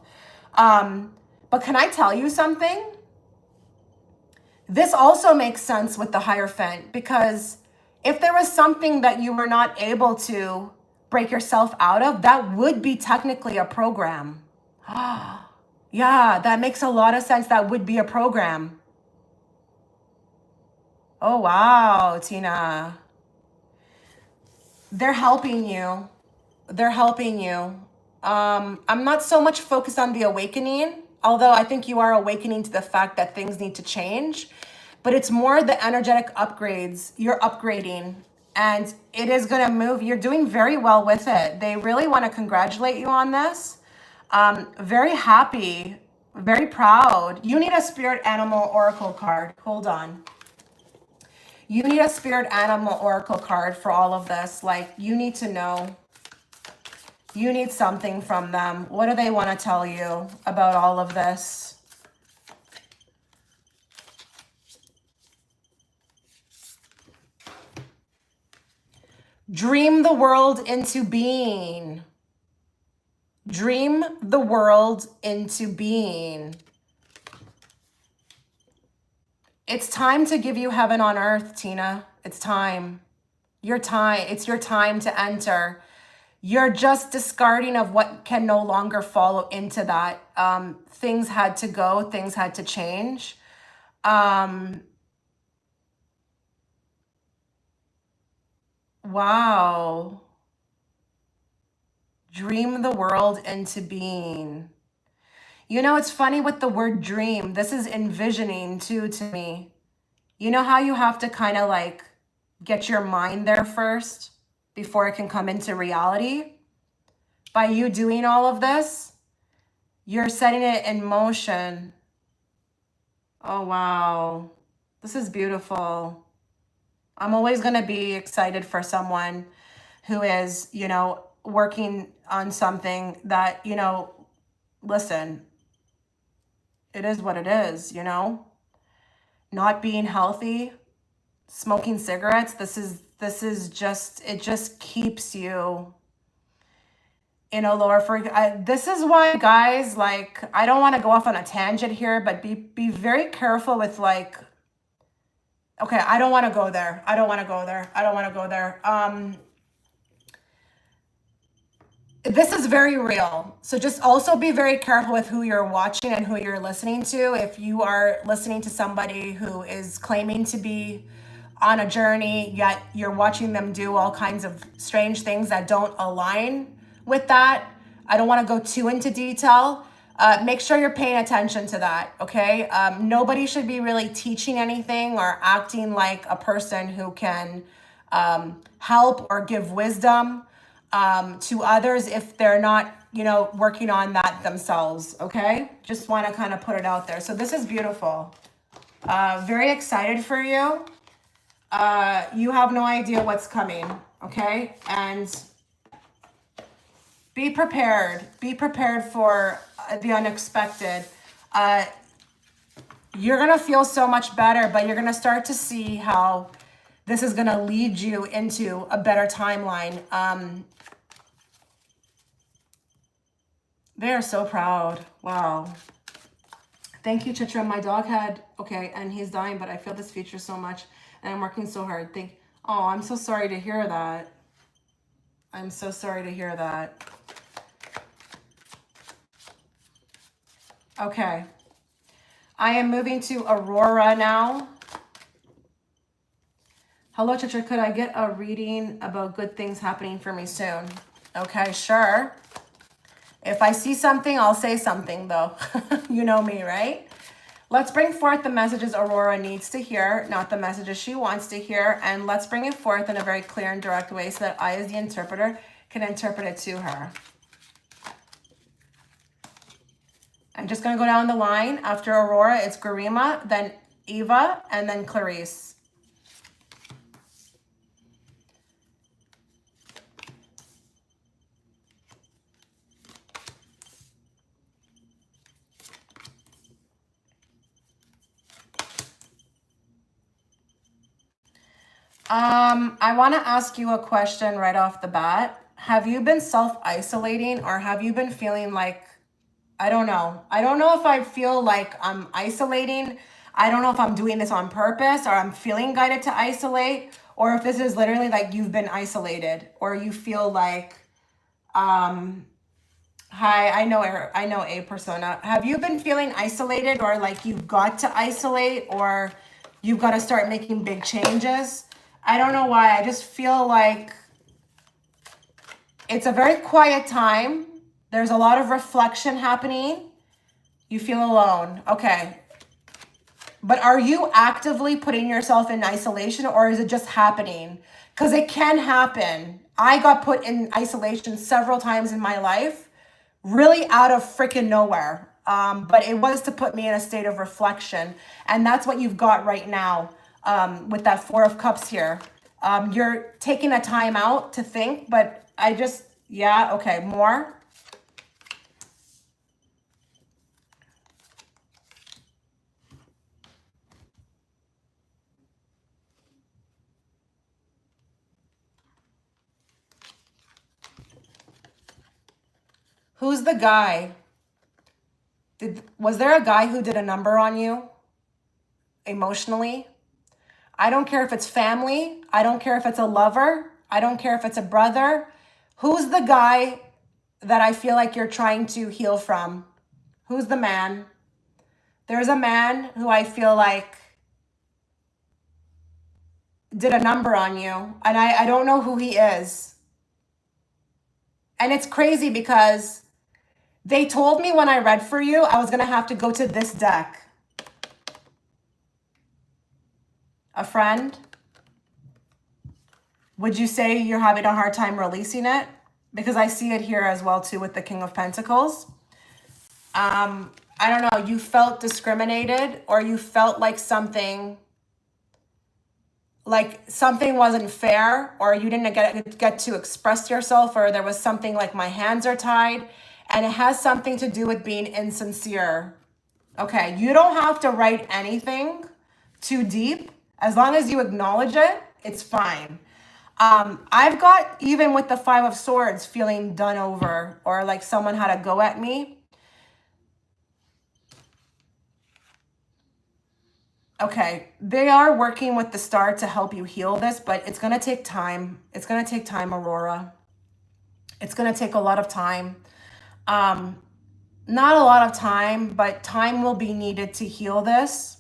But can I tell you something? This also makes sense with the Hierophant, because if there was something that you were not able to break yourself out of, that would be technically a program. Yeah, that makes a lot of sense. That would be a program. Oh, wow, Tina. They're helping you. They're helping you. I'm not so much focused on the awakening, although I think you are awakening to the fact that things need to change. But it's more the energetic upgrades. You're upgrading, and it is going to move. You're doing very well with it. They really want to congratulate you on this. Very happy, very proud. You need a spirit animal oracle card. Hold on. You need a spirit animal oracle card for all of this. Like, you need to know. You need something from them. What do they want to tell you about all of this? Dream the world into being. Dream the world into being. It's time to give you heaven on earth, Tina. It's time. Your time. It's your time to enter. You're just discarding of what can no longer follow into that. Things had to go. Things had to change. Wow. Dream the world into being. You know, it's funny with the word dream. This is envisioning too to me. You know how you have to kind of like get your mind there first before it can come into reality? By you doing all of this, you're setting it in motion. Oh, wow. This is beautiful. I'm always going to be excited for someone who is, you know, working on something that, you know, listen, it is what it is, you know? Not being healthy, smoking cigarettes, this is just, it just keeps you in a lower this is why, guys, like, I don't want to go off on a tangent here, but be very careful with like, okay, I don't want to go there. I don't want to go there. I don't want to go there. This is very real. So just also be very careful with who you're watching and who you're listening to. If you are listening to somebody who is claiming to be on a journey, yet you're watching them do all kinds of strange things that don't align with that, I don't want to go too into detail. Make sure you're paying attention to that, okay? Nobody should be really teaching anything or acting like a person who can help or give wisdom to others if they're not, you know, working on that themselves, okay? Just want to kind of put it out there. So this is beautiful. Very excited for you. You have no idea what's coming, okay? And be prepared. Be prepared for the unexpected. You're going to feel so much better, but you're going to start to see how this is going to lead you into a better timeline. They are so proud. Wow. Thank you, Chitra. My dog had, okay, and he's dying, but I feel this future so much, and I'm working so hard. Oh, I'm so sorry to hear that. I'm so sorry to hear that. Okay. I am moving to Aurora now. Hello, Chitra. Could I get a reading about good things happening for me soon? Okay, sure. If I see something, I'll say something, though. You know me, right? Let's bring forth the messages Aurora needs to hear, not the messages she wants to hear. And let's bring it forth in a very clear and direct way so that I, as the interpreter, can interpret it to her. I'm just going to go down the line. After Aurora, it's Garma, then Eva, and then Clarice. I want to ask you a question right off the bat. Have you been self-isolating, or have you been feeling like, I don't know. I don't know if I feel like I'm isolating. I don't know if I'm doing this on purpose or I'm feeling guided to isolate, or if this is literally like you've been isolated or you feel like, hi, I know a persona. Have you been feeling isolated, or like you've got to isolate, or you've got to start making big changes? I don't know why. I just feel like it's a very quiet time. There's a lot of reflection happening. You feel alone. Okay. But are you actively putting yourself in isolation, or is it just happening? Because it can happen. I got put in isolation several times in my life, really out of freaking nowhere. But it was to put me in a state of reflection. And that's what you've got right now with that Four of Cups here. You're taking a time out to think, but yeah, okay, more. Who's the guy? Was there a guy who did a number on you emotionally? I don't care if it's family. I don't care if it's a lover. I don't care if it's a brother. Who's the guy that I feel like you're trying to heal from? Who's the man? There's a man who I feel like did a number on you, and I don't know who he is. And it's crazy because They told me when I read for you, I was going to have to go to this deck. A friend? Would you say you're having a hard time releasing it? Because I see it here as well too with the King of Pentacles. I don't know, you felt discriminated, or you felt like something wasn't fair, or you didn't get to express yourself, or there was something like my hands are tied, and it has something to do with being insincere. Okay, you don't have to write anything too deep. As long as you acknowledge it, it's fine. I've got, even with the Five of Swords, feeling done over, or like someone had a go at me. Okay, they are working with the star to help you heal this, but it's going to take time. It's going to take time, Aurora. It's going to take a lot of time. Not a lot of time, but time will be needed to heal this.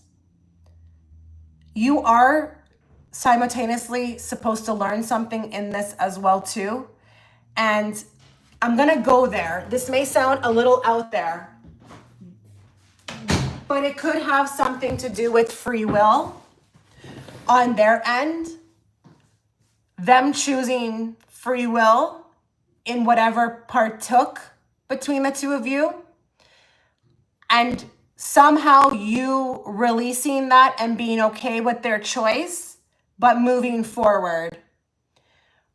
You are simultaneously supposed to learn something in this as well too. And I'm going to go there. This may sound a little out there, but it could have something to do with free will on their end. Them choosing free will in whatever partook between the two of you. And somehow you releasing that and being okay with their choice, but moving forward.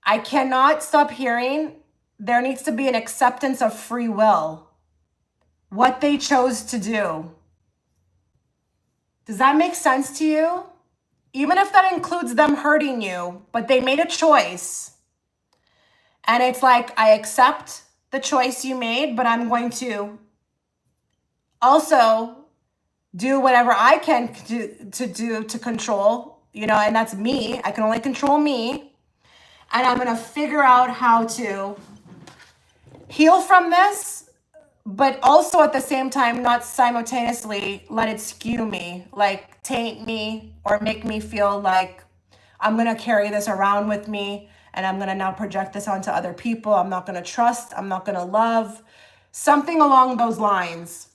I cannot stop hearing there needs to be an acceptance of free will. What they chose to do. Does that make sense to you? Even if that includes them hurting you, but they made a choice. And it's like, I accept the choice you made, but I'm going to also do whatever I can do to control, you know, and that's me. I can only control me. And I'm going to figure out how to heal from this, but also at the same time, not simultaneously let it skew me, like taint me or make me feel like I'm going to carry this around with me and I'm going to now project this onto other people. I'm not going to trust. I'm not going to love. Something along those lines.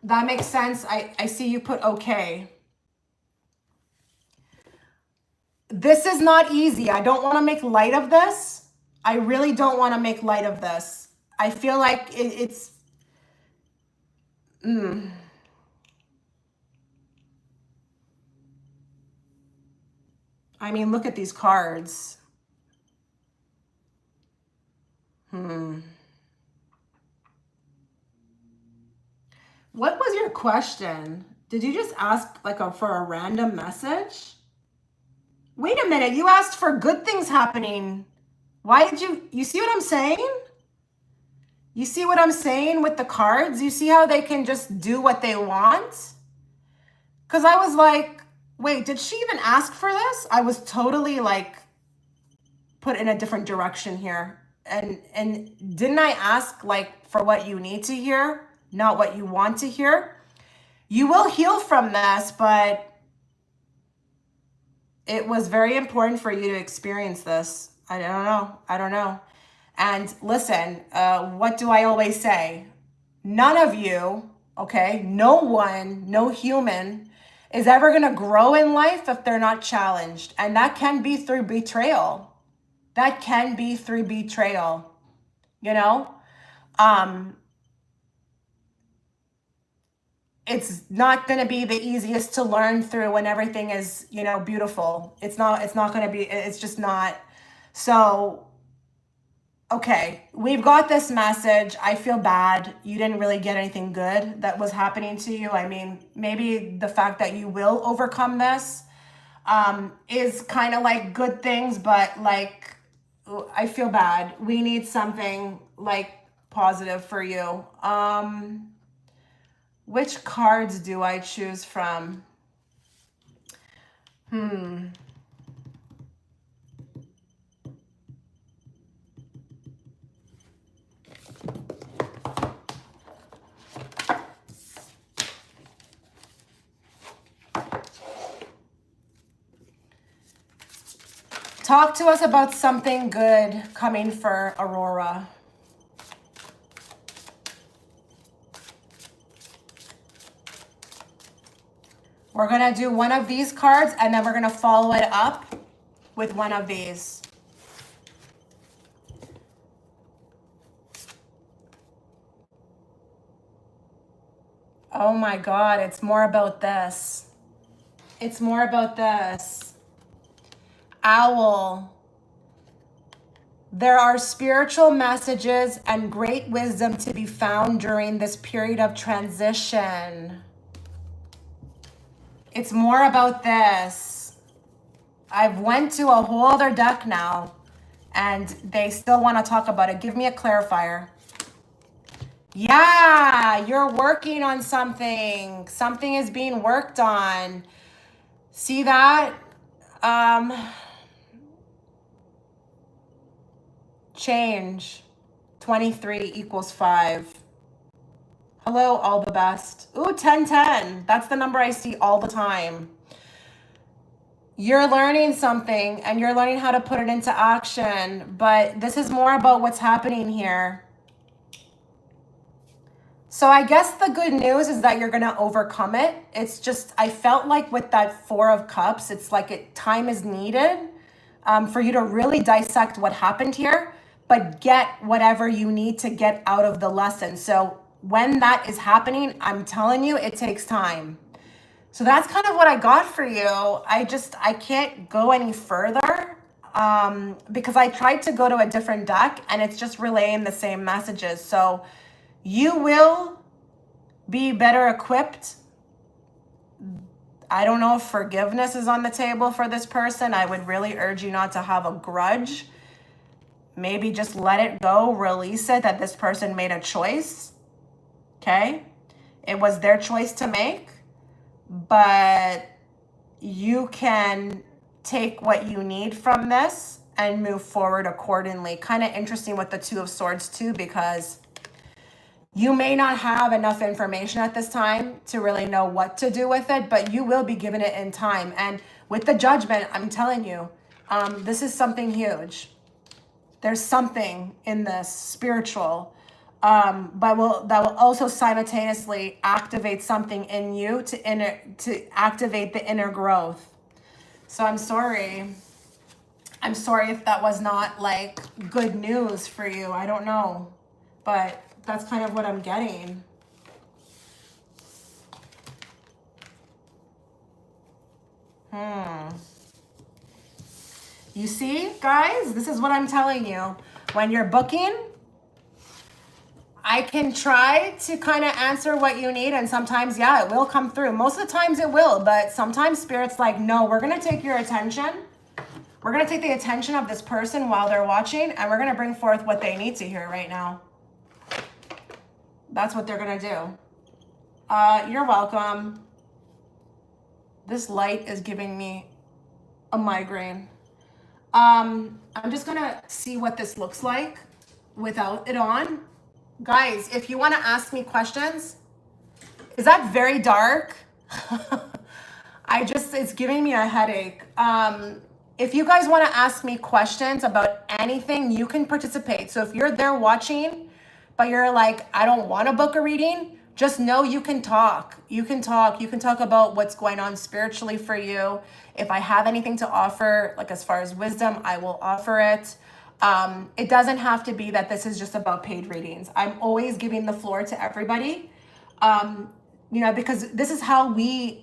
That makes sense. I see you put okay. This is not easy. I don't want to make light of this. I really don't want to make light of this. I feel like it's... I mean, look at these cards. What was your question? Did you just ask like for a random message? Wait a minute, you asked for good things happening. Why did you see what I'm saying? You see what I'm saying with the cards? You see how they can just do what they want? Because I was like, wait, did she even ask for this? I was totally like put in a different direction here. And didn't I ask like for what you need to hear, not what you want to hear? You will heal from this, but it was very important for you to experience this. I don't know. And listen, what do I always say? None of you, okay, no one, no human is ever going to grow in life if they're not challenged. And that can be through betrayal. That can be through betrayal, you know? It's not going to be the easiest to learn through when everything is, you know, beautiful. It's not going to be, it's just not. So, okay, we've got this message. I feel bad. You didn't really get anything good that was happening to you. I mean, maybe the fact that you will overcome this is kind of like good things, but like, I feel bad. We need something like positive for you. Which cards do I choose from? Talk to us about something good coming for Aurora. We're gonna do one of these cards and then we're gonna follow it up with one of these. Oh my God, it's more about this. It's more about this. Owl. There are spiritual messages and great wisdom to be found during this period of transition. It's more about this. I've went to a whole other deck now and they still want to talk about it. Give me a clarifier. Yeah, you're working on something. Something is being worked on. See that? Change. 23 equals 5. Hello, all the best. Ooh, 1010. That's the number I see all the time. You're learning something and you're learning how to put it into action, but this is more about what's happening here. So I guess the good news is that you're going to overcome it. It's just, I felt like with that 4 of Cups, it's like time is needed for you to really dissect what happened here, but get whatever you need to get out of the lesson. So when that is happening, I'm telling you, it takes time. So that's kind of what I got for you. I can't go any further because I tried to go to a different deck and it's just relaying the same messages. So you will be better equipped. I don't know if forgiveness is on the table for this person. I would really urge you not to have a grudge. Maybe just let it go, release it, that this person made a choice. Okay? It was their choice to make, but you can take what you need from this and move forward accordingly. Kind of interesting with the 2 of Swords too, because you may not have enough information at this time to really know what to do with it, but you will be given it in time. And with the Judgment, I'm telling you, this is something huge. There's something in this spiritual, but that will also simultaneously activate something in you to activate the inner growth. So I'm sorry. I'm sorry if that was not like good news for you. I don't know, but that's kind of what I'm getting. You see, guys, this is what I'm telling you. When you're booking, I can try to kind of answer what you need. And sometimes, yeah, it will come through. Most of the times it will, but sometimes Spirit's like, no, we're going to take your attention. We're going to take the attention of this person while they're watching, and we're going to bring forth what they need to hear right now. That's what they're going to do. You're welcome. This light is giving me a migraine. I'm just going to see what this looks like without it on. Guys, if you want to ask me questions, is that very dark? It's giving me a headache. If you guys want to ask me questions about anything, you can participate. So if you're there watching, but you're like, I don't want to book a reading, just know you can talk. You can talk. You can talk about what's going on spiritually for you. If I have anything to offer, like as far as wisdom, I will offer it. It doesn't have to be that this is just about paid readings. I'm always giving the floor to everybody, because this is how we,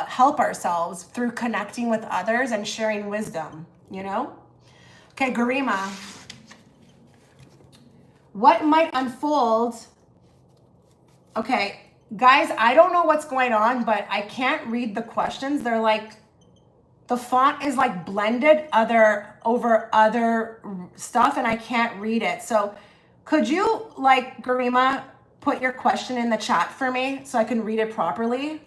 help ourselves through connecting with others and sharing wisdom, Okay, Garima. What might unfold? Okay, guys, I don't know what's going on, but I can't read the questions. They're like, the font is like blended over other stuff and I can't read it. So could you, like, Garima, put your question in the chat for me so I can read it properly?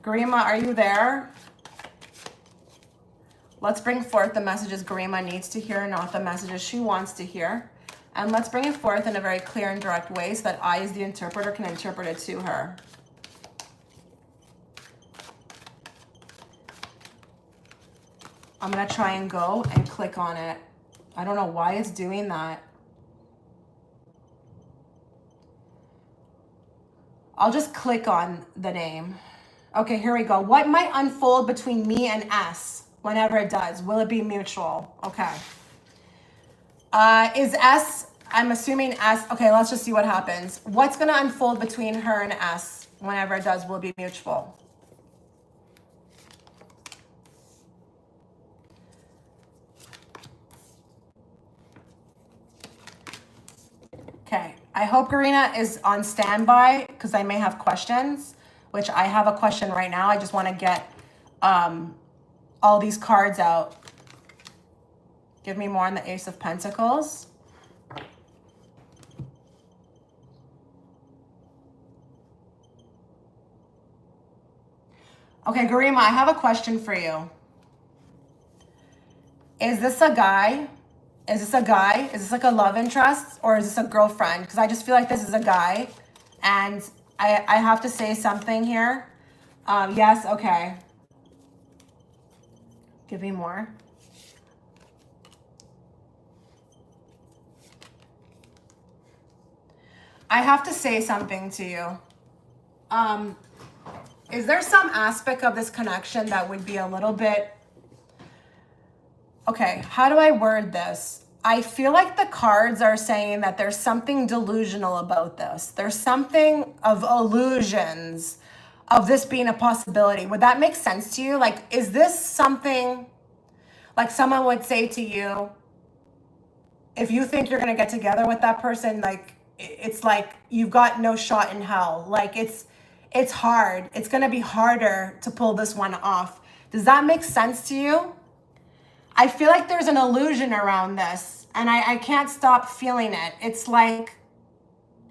Garima, are you there? Let's bring forth the messages Garima needs to hear, not the messages she wants to hear. And let's bring it forth in a very clear and direct way so that I, as the interpreter, can interpret it to her. I'm going to try and go and click on it. I don't know why it's doing that. I'll just click on the name. Okay, here we go. What might unfold between me and S whenever it does? Will it be mutual? Okay. Is S, I'm assuming S, okay, let's just see what happens. What's going to unfold between her and S whenever it does? Will it be mutual? Okay, I hope Garina is on standby because I may have questions, which I have a question right now. I just want to get all these cards out. Give me more on the Ace of Pentacles. Okay, Garima, I have a question for you. Is this a guy? Is this a guy? Is this like a love interest or is this a girlfriend? Because I just feel like this is a guy and I have to say something here. Yes, okay. Give me more. I have to say something to you. Is there some aspect of this connection that would be a little bit... Okay, how do I word this? I feel like the cards are saying that there's something delusional about this. There's something of illusions of this being a possibility. Would that make sense to you? Like, is this something like someone would say to you, if you think you're going to get together with that person, like, it's like you've got no shot in hell. Like, it's hard. It's going to be harder to pull this one off. Does that make sense to you? I feel like there's an illusion around this and I can't stop feeling it. It's like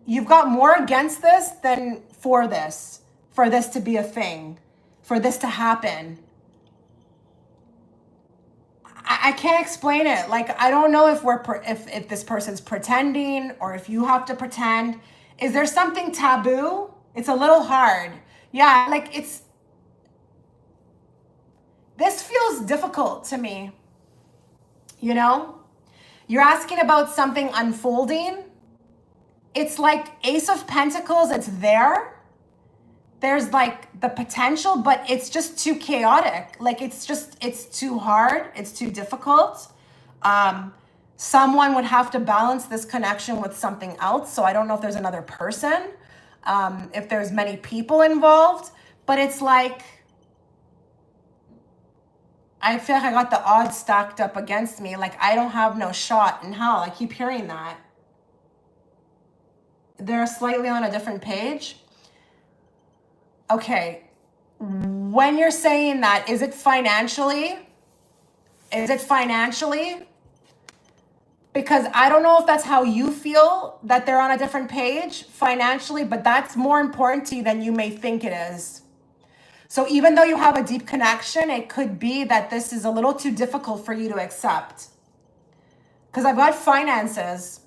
you've got more against this than for this to be a thing, for this to happen. I can't explain it. Like, I don't know if this person's pretending or if you have to pretend. Is there something taboo? It's a little hard. Yeah, like this feels difficult to me. You know, you're asking about something unfolding. It's like Ace of Pentacles, it's there. There's like the potential, but it's just too chaotic. Like it's too hard. It's too difficult. Someone would have to balance this connection with something else. So I don't know if there's another person, if there's many people involved, but it's like, I feel like I got the odds stacked up against me. Like, I don't have no shot in hell. I keep hearing that. They're slightly on a different page. Okay. When you're saying that, is it financially? Is it financially? Because I don't know if that's how you feel, that they're on a different page financially, but that's more important to you than you may think it is. So even though you have a deep connection, it could be that this is a little too difficult for you to accept. Because I've got finances,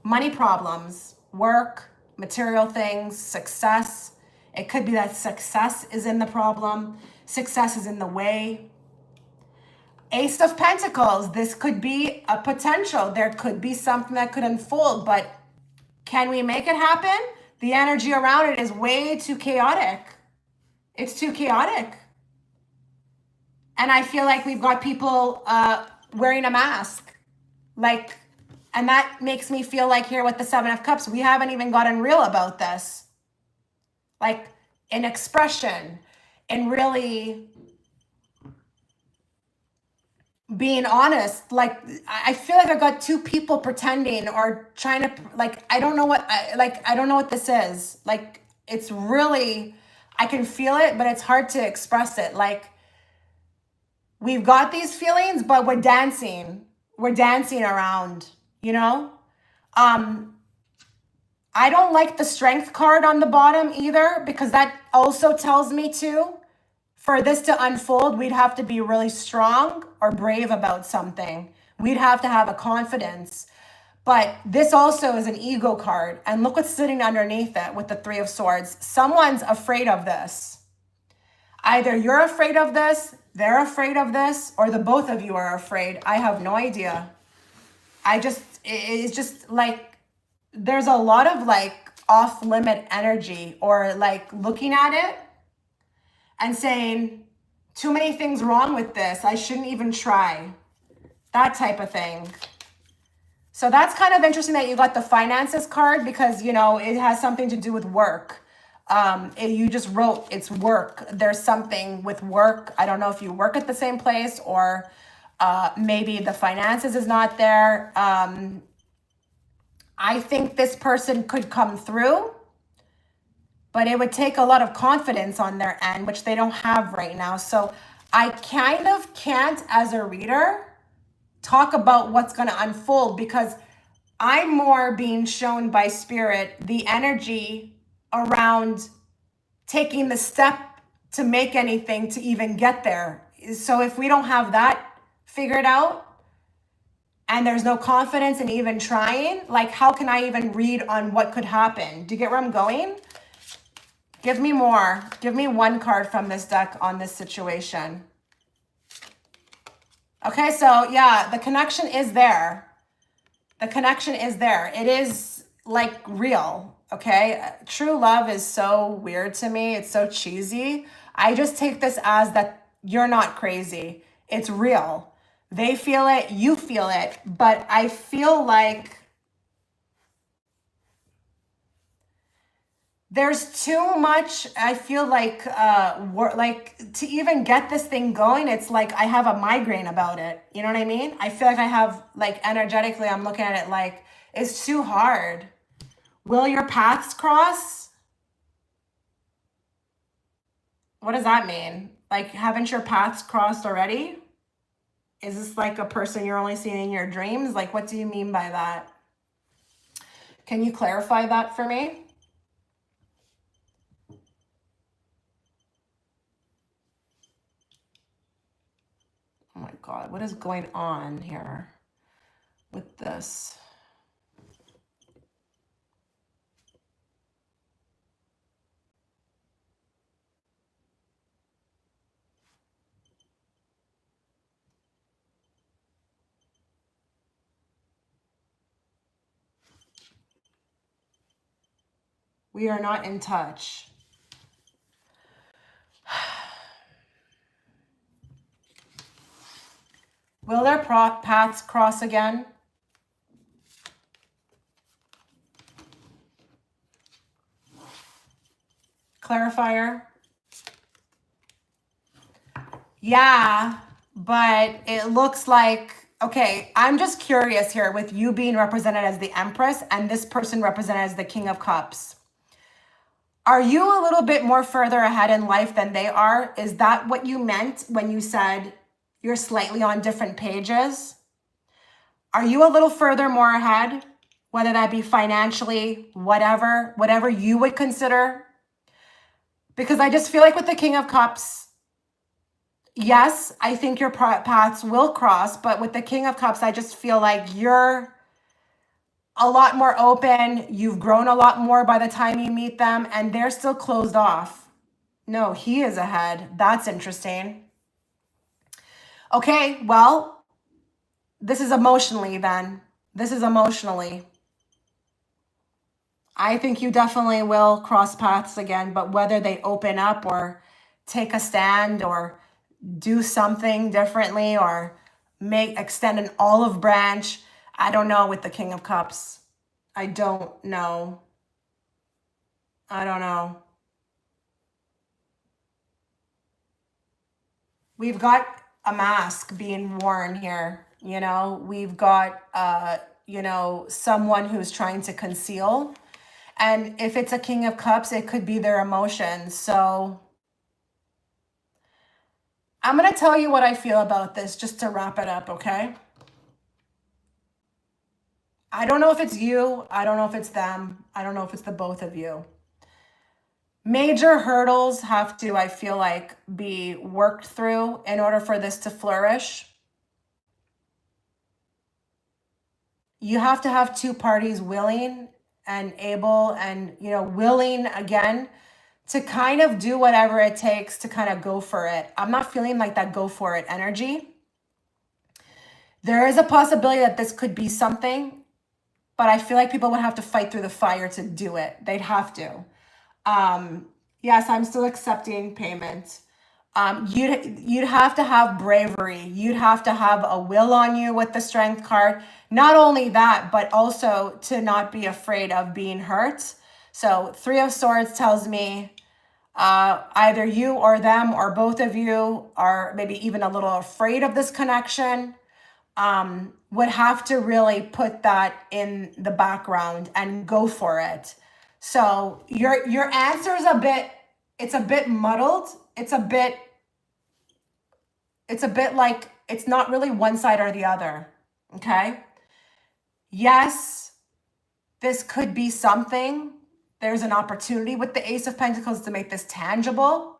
money problems, work, material things, success. It could be that success is in the problem. Success is in the way. Ace of Pentacles, this could be a potential. There could be something that could unfold, but can we make it happen? The energy around it is way too chaotic. It's too chaotic. And I feel like we've got people wearing a mask. Like, and that makes me feel like here with the Seven of Cups, we haven't even gotten real about this. Like in expression, in really being honest. Like, I feel like I've got two people pretending or trying to, like, I don't know what this is. Like, it's really... I can feel it, but it's hard to express it. Like, we've got these feelings, but we're dancing. We're dancing around, you know? I don't like the Strength card on the bottom either, because that also tells me for this to unfold, we'd have to be really strong or brave about something. We'd have to have a confidence. But this also is an ego card. And look what's sitting underneath it with the Three of Swords. Someone's afraid of this. Either you're afraid of this, they're afraid of this, or the both of you are afraid. I have no idea. It's just like, there's a lot of like off limit energy, or like looking at it and saying, too many things wrong with this, I shouldn't even try. That type of thing. So that's kind of interesting that you got the finances card, because, you know, it has something to do with work. You just wrote it's work. There's something with work. I don't know if you work at the same place, or maybe the finances is not there. I think this person could come through, but it would take a lot of confidence on their end, which they don't have right now. So I kind of can't, as a reader, talk about what's going to unfold, because I'm more being shown by spirit the energy around taking the step to make anything to even get there. So if we don't have that figured out, and there's no confidence in even trying, like, how can I even read on what could happen? Do you get where I'm going? Give me more. Give me one card from this deck on this situation. Okay, so yeah, the connection is there. The connection is there. It is like real, okay? True love is so weird to me. It's so cheesy. I just take this as that you're not crazy. It's real. They feel it, you feel it, but I feel like there's too much. I feel like to even get this thing going, it's like I have a migraine about it. You know what I mean? I feel like I have, like, energetically, I'm looking at it like it's too hard. Will your paths cross? What does that mean? Like, haven't your paths crossed already? Is this like a person you're only seeing in your dreams? Like, what do you mean by that? Can you clarify that for me? Oh my God, what is going on here with this? We are not in touch. Will their paths cross again? Clarifier. Yeah, but it looks like, okay, I'm just curious here with you being represented as the Empress and this person represented as the King of Cups. Are you a little bit more further ahead in life than they are? Is that what you meant when you said you're slightly on different pages? Are you a little further more ahead, whether that be financially, whatever you would consider? Because I just feel like with the King of Cups, yes, I think your paths will cross, but with the King of Cups, I just feel like you're a lot more open. You've grown a lot more by the time you meet them, and they're still closed off. No, he is ahead. That's interesting. Okay, well, this is emotionally then. This is emotionally. I think you definitely will cross paths again, but whether they open up or take a stand or do something differently or extend an olive branch, I don't know with the King of Cups. I don't know. I don't know. We've got a mask being worn here. You know, we've got, you know, someone who's trying to conceal. And if it's a King of Cups, it could be their emotions. So I'm going to tell you what I feel about this just to wrap it up, okay? I don't know if it's you. I don't know if it's them. I don't know if it's the both of you. Major hurdles have to, I feel like, be worked through in order for this to flourish. You have to have two parties willing and able and, you know, willing again to kind of do whatever it takes to kind of go for it. I'm not feeling like that go for it energy. There is a possibility that this could be something, but I feel like people would have to fight through the fire to do it. They'd have to. Yes, I'm still accepting payment. You'd have to have bravery. You'd have to have a will on you with the strength card. Not only that, but also to not be afraid of being hurt. So 3 of Swords tells me either you or them or both of you are maybe even a little afraid of this connection. Would have to really put that in the background and go for it. So your answer is it's a bit muddled. It's a bit like it's not really one side or the other. Okay. Yes, this could be something. There's an opportunity with the Ace of Pentacles to make this tangible.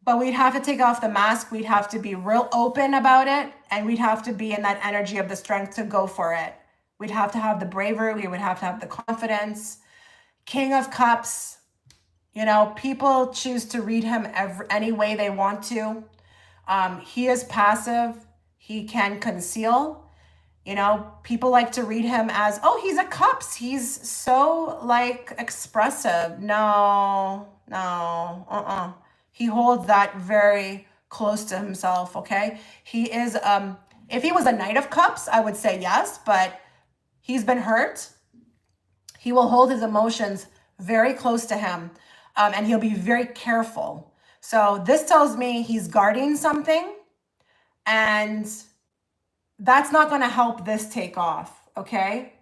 But we'd have to take off the mask. We'd have to be real open about it. And we'd have to be in that energy of the strength to go for it. We'd have to have the bravery. We would have to have the confidence. King of Cups. You know, people choose to read him any way they want to. He is passive. He can conceal. You know, people like to read him as, oh, he's a Cups. He's so, like, expressive. No. He holds that very close to himself, okay? He is, if he was a Knight of Cups, I would say yes, but he's been hurt. He will hold his emotions very close to him, and he'll be very careful. So this tells me he's guarding something, and that's not going to help this take off, okay?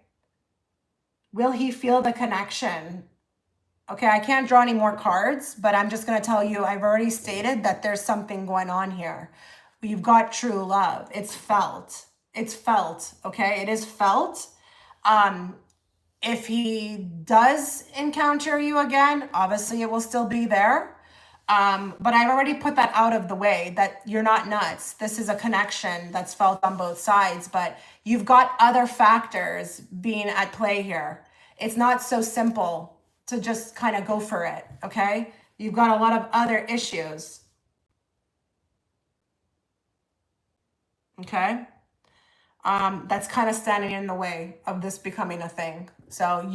Will he feel the connection? Okay, I can't draw any more cards, but I'm just going to tell you, I've already stated that there's something going on here. We've got true love. It's felt. It's felt, okay? It is felt. If he does encounter you again, obviously it will still be there. But I've already put that out of the way, that you're not nuts. This is a connection that's felt on both sides, but you've got other factors being at play here. It's not so simple to just kind of go for it, okay? You've got a lot of other issues, okay? That's kind of standing in the way of this becoming a thing. So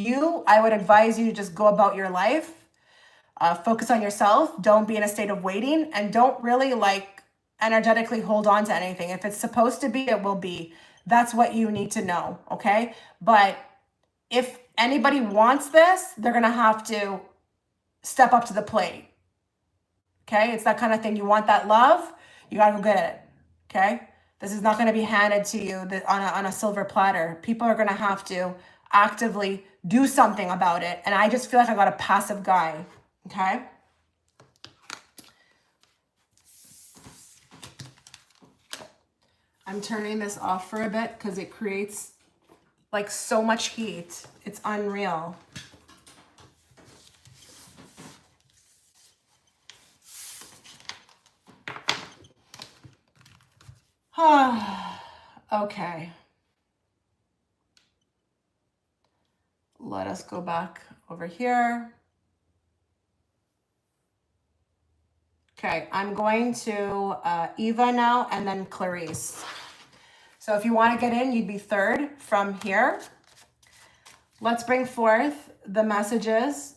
I would advise you to just go about your life, focus on yourself, don't be in a state of waiting, and don't really like energetically hold on to anything. If it's supposed to be, it will be. That's what you need to know, okay? But if anybody wants this, they're going to have to step up to the plate. Okay? It's that kind of thing. You want that love, you got to go get it. Okay? This is not going to be handed to you on a silver platter. People are going to have to actively do something about it. And I just feel like I got a passive guy. Okay? I'm turning this off for a bit because it creates like so much heat. It's unreal. Okay. Let us go back over here. Okay, I'm going to Eva now and then Clarice. So if you want to get in, you'd be third from here. Let's bring forth the messages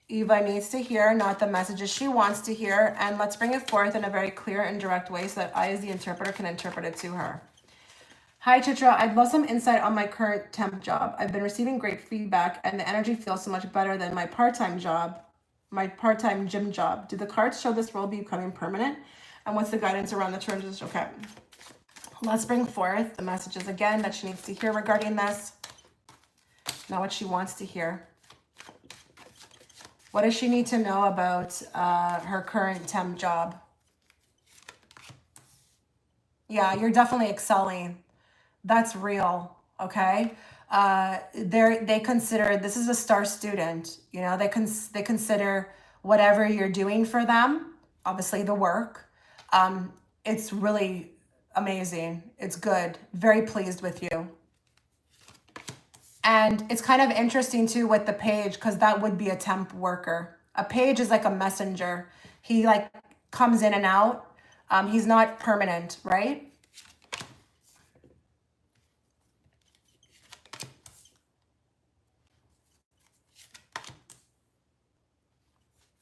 Eva needs to hear, not the messages she wants to hear. And let's bring it forth in a very clear and direct way so that I, as the interpreter, can interpret it to her. Hi, Chitra. I'd love some insight on my current temp job. I've been receiving great feedback and the energy feels so much better than my part-time job, my part-time gym job. Do the cards show this role becoming permanent? And what's the guidance around the terms? Okay. Let's bring forth the messages again that she needs to hear regarding this. Not what she wants to hear. What does she need to know about her current temp job? Yeah, you're definitely excelling. That's real, okay? They consider, this is a star student, you know, they consider whatever you're doing for them, obviously the work, it's really amazing. It's good. Very pleased with you. And it's kind of interesting too with the page, because that would be a temp worker. A page is like a messenger. He like comes in and out. He's not permanent, right?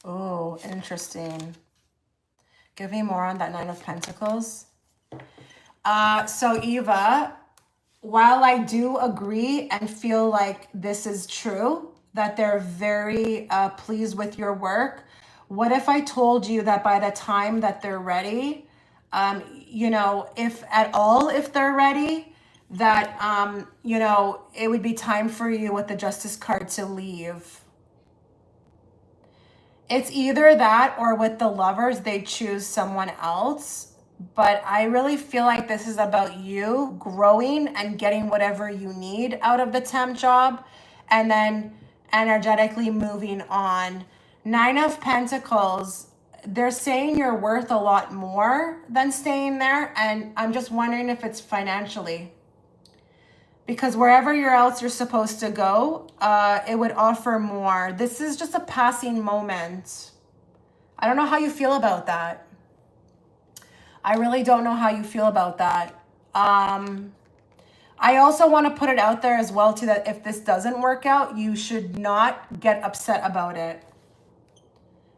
Oh, interesting. Give me more on that Nine of Pentacles. So Eva, while I do agree and feel like this is true, that they're very pleased with your work, what if I told you that by the time that they're ready, you know, if at all, if they're ready, that, you know, it would be time for you with the Justice card to leave. It's either that or with the Lovers, they choose someone else. But I really feel like this is about you growing and getting whatever you need out of the temp job and then energetically moving on. Nine of Pentacles, they're saying you're worth a lot more than staying there. And I'm just wondering if it's financially. Because wherever you're supposed to go, it would offer more. This is just a passing moment. I don't know how you feel about that. I really don't know how you feel about that. I also want to put it out there as well too, that if this doesn't work out, you should not get upset about it.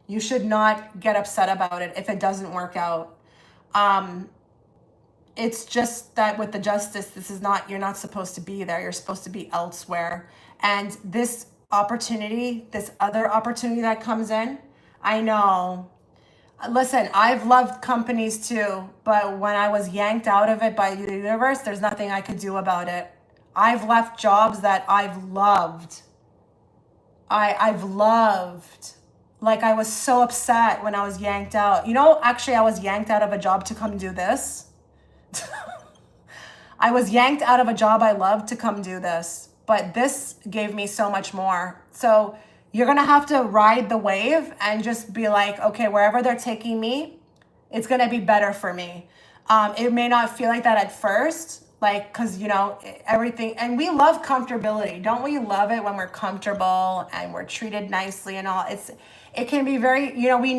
You should not get upset about it if it doesn't work out. It's just that with the Justice, this is not, you're not supposed to be there. You're supposed to be elsewhere. And this opportunity, this other opportunity that comes in, I know. Listen, I've loved companies too, but when I was yanked out of it by the universe, there's nothing I could do about it. I've left jobs that I've loved. I've loved. Like, I was so upset when I was yanked out. You know, actually, I was yanked out of a job to come do this. I was yanked out of a job I loved to come do this, but this gave me so much more. So you're going to have to ride the wave and just be like, okay, wherever they're taking me, it's going to be better for me. It may not feel like that at first, like, cause you know, everything, and we love comfortability. Don't we love it when we're comfortable and we're treated nicely and all? It can be very, you know, we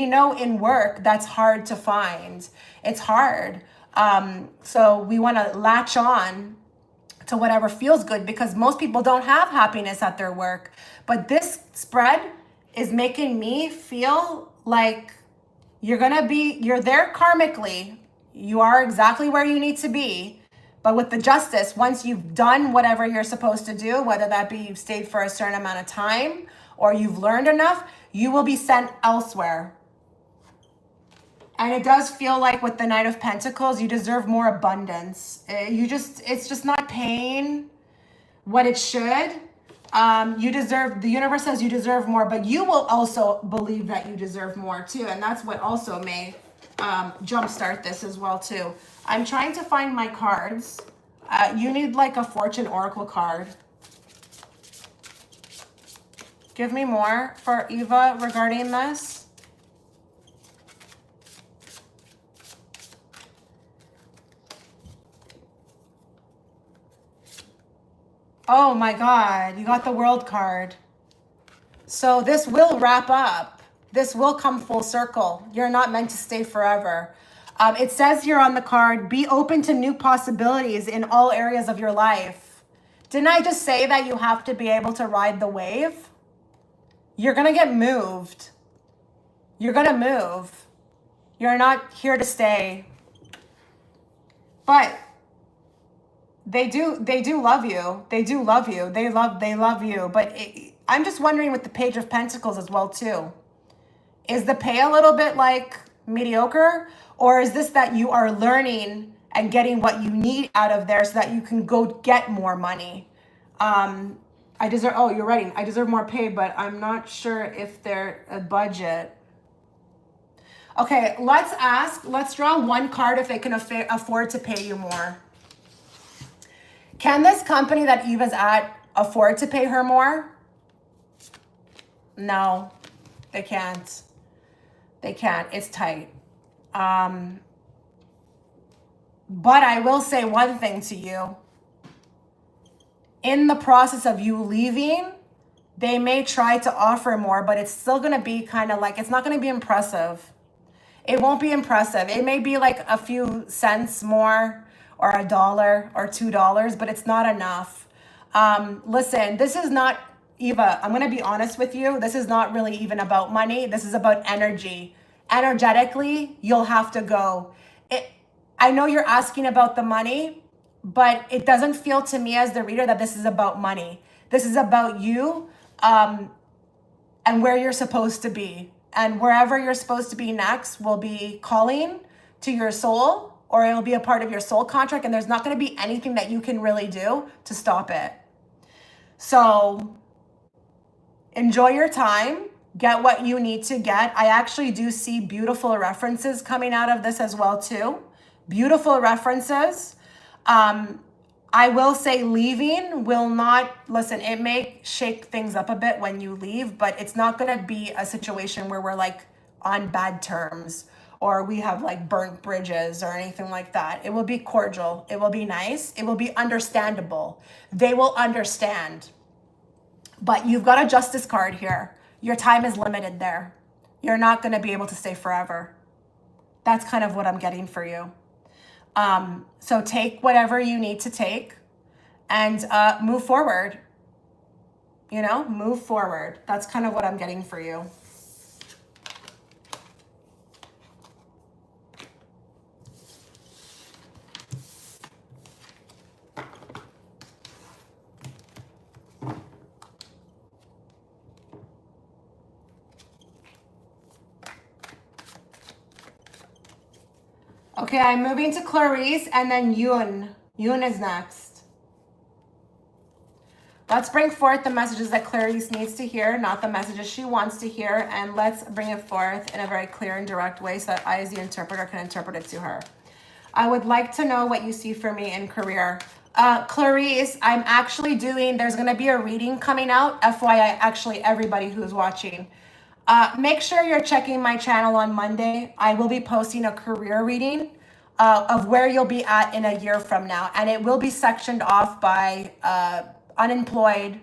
know in work that's hard to find. It's hard. So we want to latch on to whatever feels good because most people don't have happiness at their work. But this spread is making me feel like you're there karmically. You are exactly where you need to be. But with the Justice, once you've done whatever you're supposed to do, whether that be you've stayed for a certain amount of time or you've learned enough, you will be sent elsewhere. And it does feel like with the Knight of Pentacles, you deserve more abundance. It's just not paying what it should. The universe says you deserve more, but you will also believe that you deserve more too. And that's what also may jumpstart this as well too. I'm trying to find my cards. You need like a Fortune Oracle card. Give me more for Eva regarding this. Oh my God, you got the World card. So this will wrap up. This will come full circle. You're not meant to stay forever. It says here on the card, be open to new possibilities in all areas of your life. Didn't I just say that you have to be able to ride the wave? You're going to get moved. You're going to move. You're not here to stay. But they do love you. They do love you. They love you. But I'm just wondering with the Page of Pentacles as well too. Is the pay a little bit like mediocre? Or is this that you are learning and getting what you need out of there so that you can go get more money? You're writing, I deserve more pay, but I'm not sure if they're a budget. Okay, let's draw one card if they can afford to pay you more. Can this company that Eva's at afford to pay her more? No, they can't. They can't. It's tight. But I will say one thing to you. In the process of you leaving, they may try to offer more, but it's still going to be kind of like, it's not going to be impressive. It won't be impressive. It may be like a few cents more or $1 or $2, but it's not enough. Listen, this is not, Eva, I'm going to be honest with you. This is not really even about money. This is about energy. Energetically, you'll have to go. I know you're asking about the money, but it doesn't feel to me as the reader that this is about money. This is about you and where you're supposed to be. And wherever you're supposed to be next will be calling to your soul, or it'll be a part of your soul contract, and there's not going to be anything that you can really do to stop it. So enjoy your time, get what you need to get. I actually do see beautiful references coming out of this as well too. Beautiful references. I will say leaving will not, listen, it may shake things up a bit when you leave, but it's not going to be a situation where we're like on bad terms or we have like burnt bridges or anything like that. It will be cordial. It will be nice. It will be understandable. They will understand. But you've got a justice card here. Your time is limited there. You're not going to be able to stay forever. That's kind of what I'm getting for you. So take whatever you need to take and move forward. You know, move forward. That's kind of what I'm getting for you. Okay, I'm moving to Clarice and then Yoon. Yoon is next. Let's bring forth the messages that Clarice needs to hear, not the messages she wants to hear, and let's bring it forth in a very clear and direct way so that I, as the interpreter, can interpret it to her. I would like to know what you see for me in career. Clarice, I'm actually doing, there's going to be a reading coming out, FYI, actually everybody who's watching. Make sure you're checking my channel on Monday. I will be posting a career reading of where you'll be at in a year from now. And it will be sectioned off by unemployed,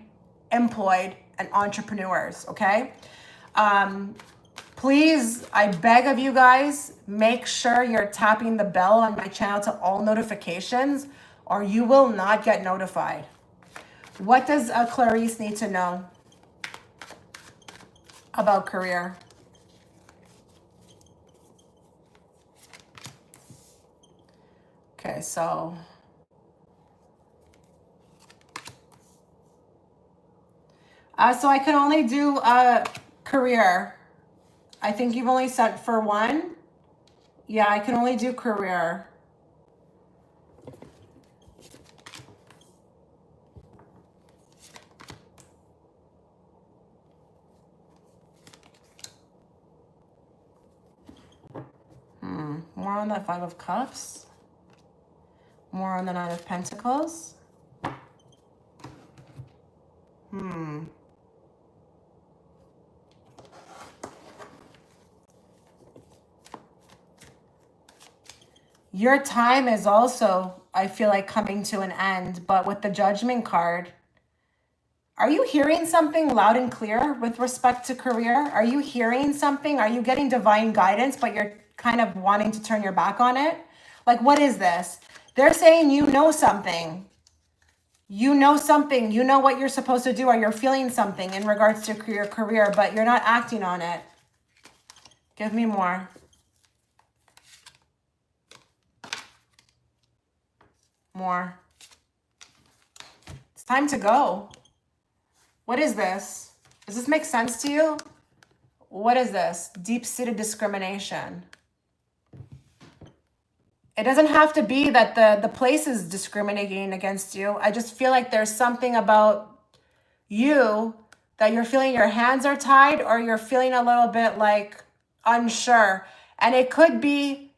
employed, and entrepreneurs, okay? Please, I beg of you guys, make sure you're tapping the bell on my channel to all notifications or you will not get notified. What does Clarice need to know about career? Okay, so I can only do career. I think you've only sent for one. Yeah, I can only do career. More on the Five of Cups. More on the Nine of Pentacles. Your time is also, I feel like, coming to an end, but with the Judgment card, are you hearing something loud and clear with respect to career? Are you hearing something? Are you getting divine guidance, but you're kind of wanting to turn your back on it? Like, what is this? They're saying you know something. You know something. You know what you're supposed to do, or you're feeling something in regards to your career, but you're not acting on it. Give me more. More. It's time to go. What is this? Does this make sense to you? What is this? Deep-seated discrimination. It doesn't have to be that the place is discriminating against you. I just feel like there's something about you that you're feeling your hands are tied or you're feeling a little bit like unsure. And it could be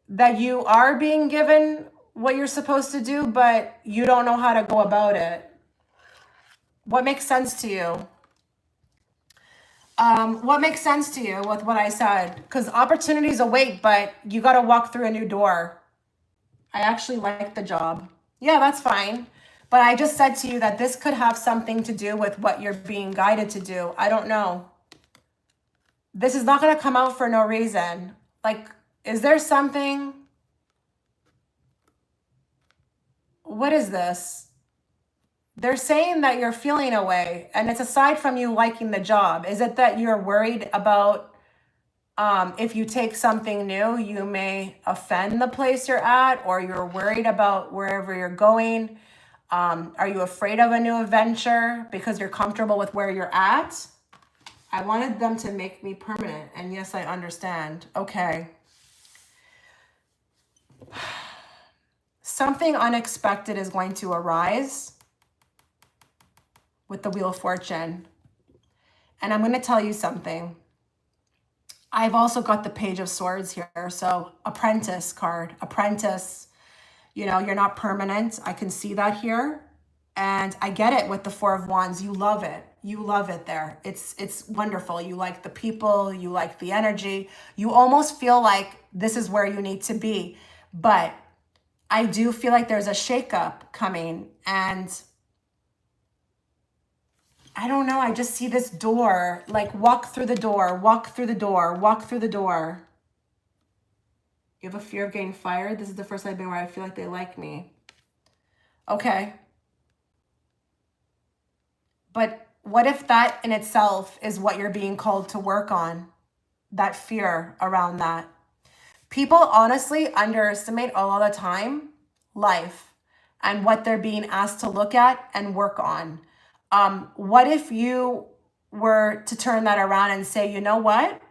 that you are being given what you're supposed to do, but you don't know how to go about it. What makes sense to you? What makes sense to you with what I said? Because opportunities await, but you got to walk through a new door. I actually like the job. Yeah, that's fine. But I just said to you that this could have something to do with what you're being guided to do. I don't know. This is not going to come out for no reason. Like, is there something? What is this? They're saying that you're feeling away, and it's aside from you liking the job. Is it that you're worried about if you take something new, you may offend the place you're at, or you're worried about wherever you're going? Are you afraid of a new adventure because you're comfortable with where you're at? I wanted them to make me permanent, and yes, I understand. Okay. Something unexpected is going to arise with the Wheel of Fortune. And I'm going to tell you something. I've also got the Page of Swords here. So apprentice card, apprentice, you know, you're not permanent. I can see that here. And I get it with the Four of Wands. You love it. You love it there. It's wonderful. You like the people, you like the energy. You almost feel like this is where you need to be. But I do feel like there's a shakeup coming, and I don't know. I just see this door, like walk through the door, walk through the door, walk through the door. You have a fear of getting fired. This is the first time where I feel like they like me. Okay. But what if that in itself is what you're being called to work on? That fear around that. People honestly underestimate all the time life and what they're being asked to look at and work on. What if you were to turn that around and say, you know what?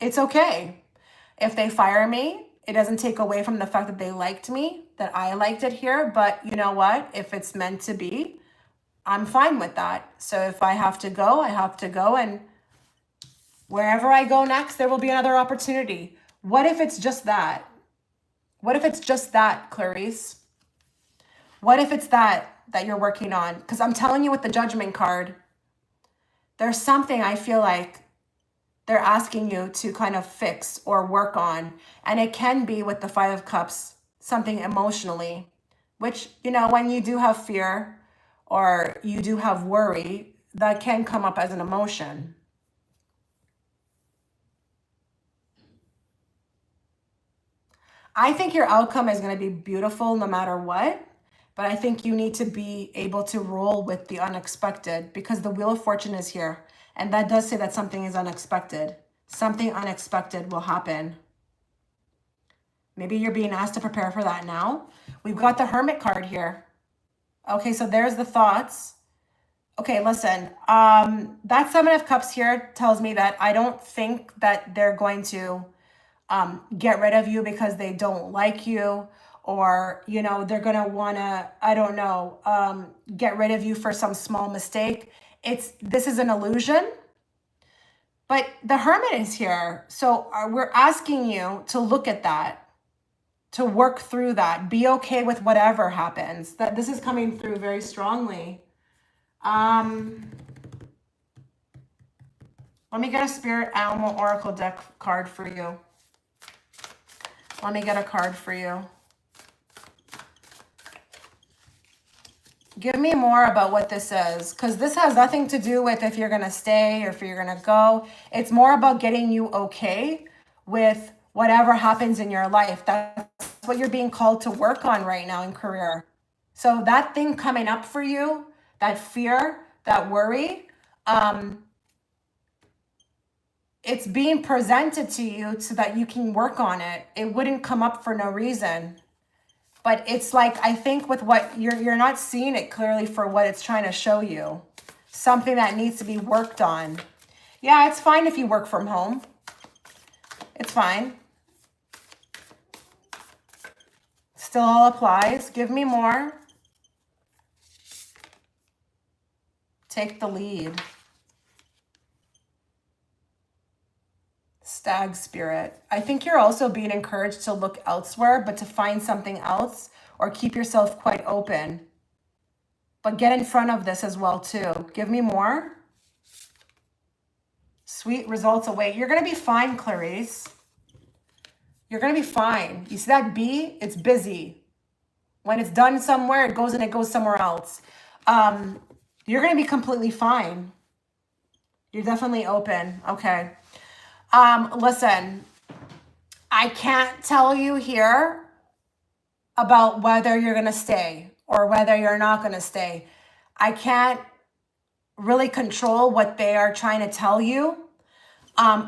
It's okay. If they fire me, it doesn't take away from the fact that they liked me, that I liked it here. But you know what? If it's meant to be, I'm fine with that. So if I have to go, I have to go. And wherever I go next, there will be another opportunity. What if it's just that? What if it's just that, Clarice? What if it's that you're working on? Because I'm telling you with the Judgment card, there's something I feel like they're asking you to kind of fix or work on. And it can be with the Five of Cups, something emotionally, which, you know, when you do have fear or you do have worry, that can come up as an emotion. I think your outcome is going to be beautiful no matter what, but I think you need to be able to roll with the unexpected, because the Wheel of Fortune is here. And that does say that something is unexpected. Something unexpected will happen. Maybe you're being asked to prepare for that now. We've got the Hermit card here. Okay, so there's the thoughts. Okay, listen, that Seven of Cups here tells me that I don't think that they're going to get rid of you because they don't like you, or, you know, they're going to want to, I don't know, get rid of you for some small mistake. This is an illusion, but the Hermit is here. So we're asking you to look at that, to work through that, be okay with whatever happens. That this is coming through very strongly. Let me get a Spirit Animal Oracle deck card for you. Let me get a card for you. Give me more about what this is, because this has nothing to do with if you're going to stay or if you're going to go. It's more about getting you okay with whatever happens in your life. That's what you're being called to work on right now in career. So that thing coming up for you, that fear, that worry, it's being presented to you so that you can work on it. It wouldn't come up for no reason. But it's like, I think with what you're not seeing it clearly for what it's trying to show you. Something that needs to be worked on. Yeah, it's fine if you work from home. It's fine. Still all applies. Give me more. Take the lead. Stag spirit. I think you're also being encouraged to look elsewhere, but to find something else, or keep yourself quite open. But get in front of this as well too. Give me more. Sweet results await. You're going to be fine, Clarice. You're going to be fine. You see that bee? It's busy. When it's done somewhere, it goes and it goes somewhere else. You're going to be completely fine. You're definitely open. Okay. Listen, I can't tell you here about whether you're going to stay or whether you're not going to stay. I can't really control what they are trying to tell you.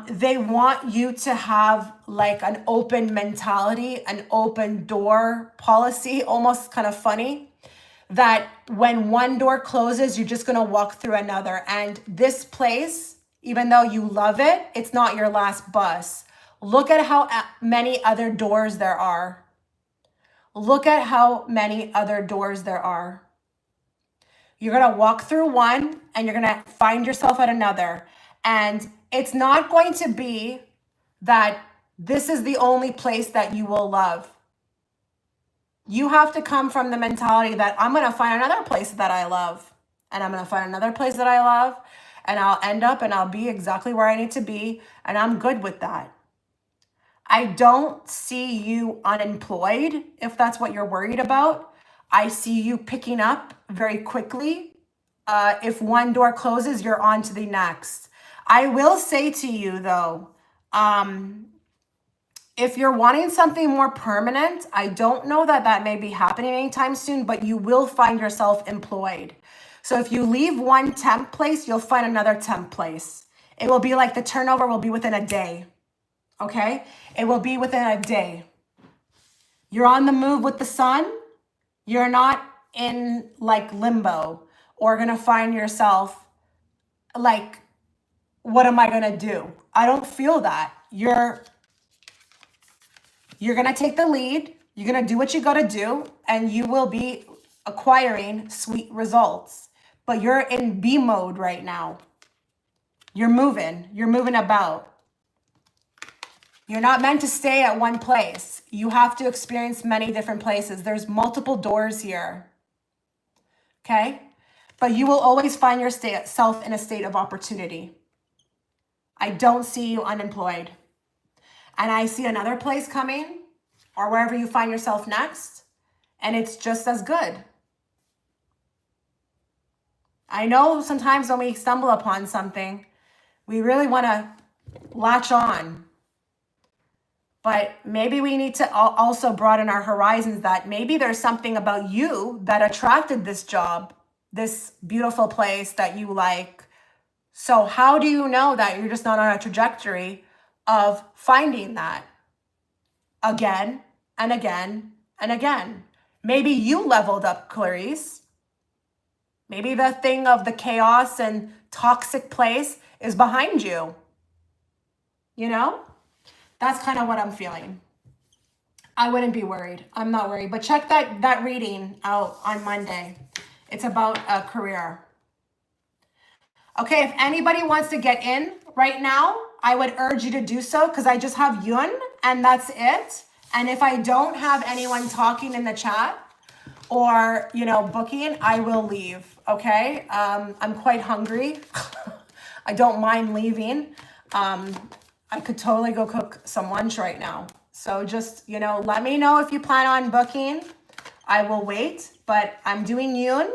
They want you to have like an open mentality, an open door policy, almost kind of funny, that when one door closes, you're just going to walk through another. And this place, even though you love it, it's not your last bus. Look at how many other doors there are. Look at how many other doors there are. You're going to walk through one and you're going to find yourself at another. And it's not going to be that this is the only place that you will love. You have to come from the mentality that I'm going to find another place that I love. And I'm going to find another place that I love. And I'll end up and I'll be exactly where I need to be. And I'm good with that. I don't see you unemployed, if that's what you're worried about. I see you picking up very quickly. If one door closes, you're on to the next. I will say to you, though, if you're wanting something more permanent, I don't know that that may be happening anytime soon, but you will find yourself employed. So if you leave one temp place, you'll find another temp place. It will be like the turnover will be within a day. Okay? It will be within a day. You're on the move with the sun. You're not in like limbo or going to find yourself like, what am I going to do? I don't feel that. You're going to take the lead. You're going to do what you got to do, and you will be acquiring sweet results. But you're in B mode right now. You're moving about. You're not meant to stay at one place. You have to experience many different places. There's multiple doors here. Okay? But you will always find yourself in a state of opportunity. I don't see you unemployed. And I see another place coming, or wherever you find yourself next, and it's just as good. I know sometimes when we stumble upon something, we really want to latch on. But maybe we need to also broaden our horizons, that maybe there's something about you that attracted this job, this beautiful place that you like. So how do you know that you're just not on a trajectory of finding that again and again and again? Maybe you leveled up, Clarice. Maybe the thing of the chaos and toxic place is behind you. You know? That's kind of what I'm feeling. I wouldn't be worried. I'm not worried. But check that reading out on Monday. It's about a career. Okay, if anybody wants to get in right now, I would urge you to do so, because I just have Yun and that's it. And if I don't have anyone talking in the chat or, booking, I will leave. Okay? I'm quite hungry. I don't mind leaving. I could totally go cook some lunch right now. So just, let me know if you plan on booking. I will wait, but I'm doing Yoon,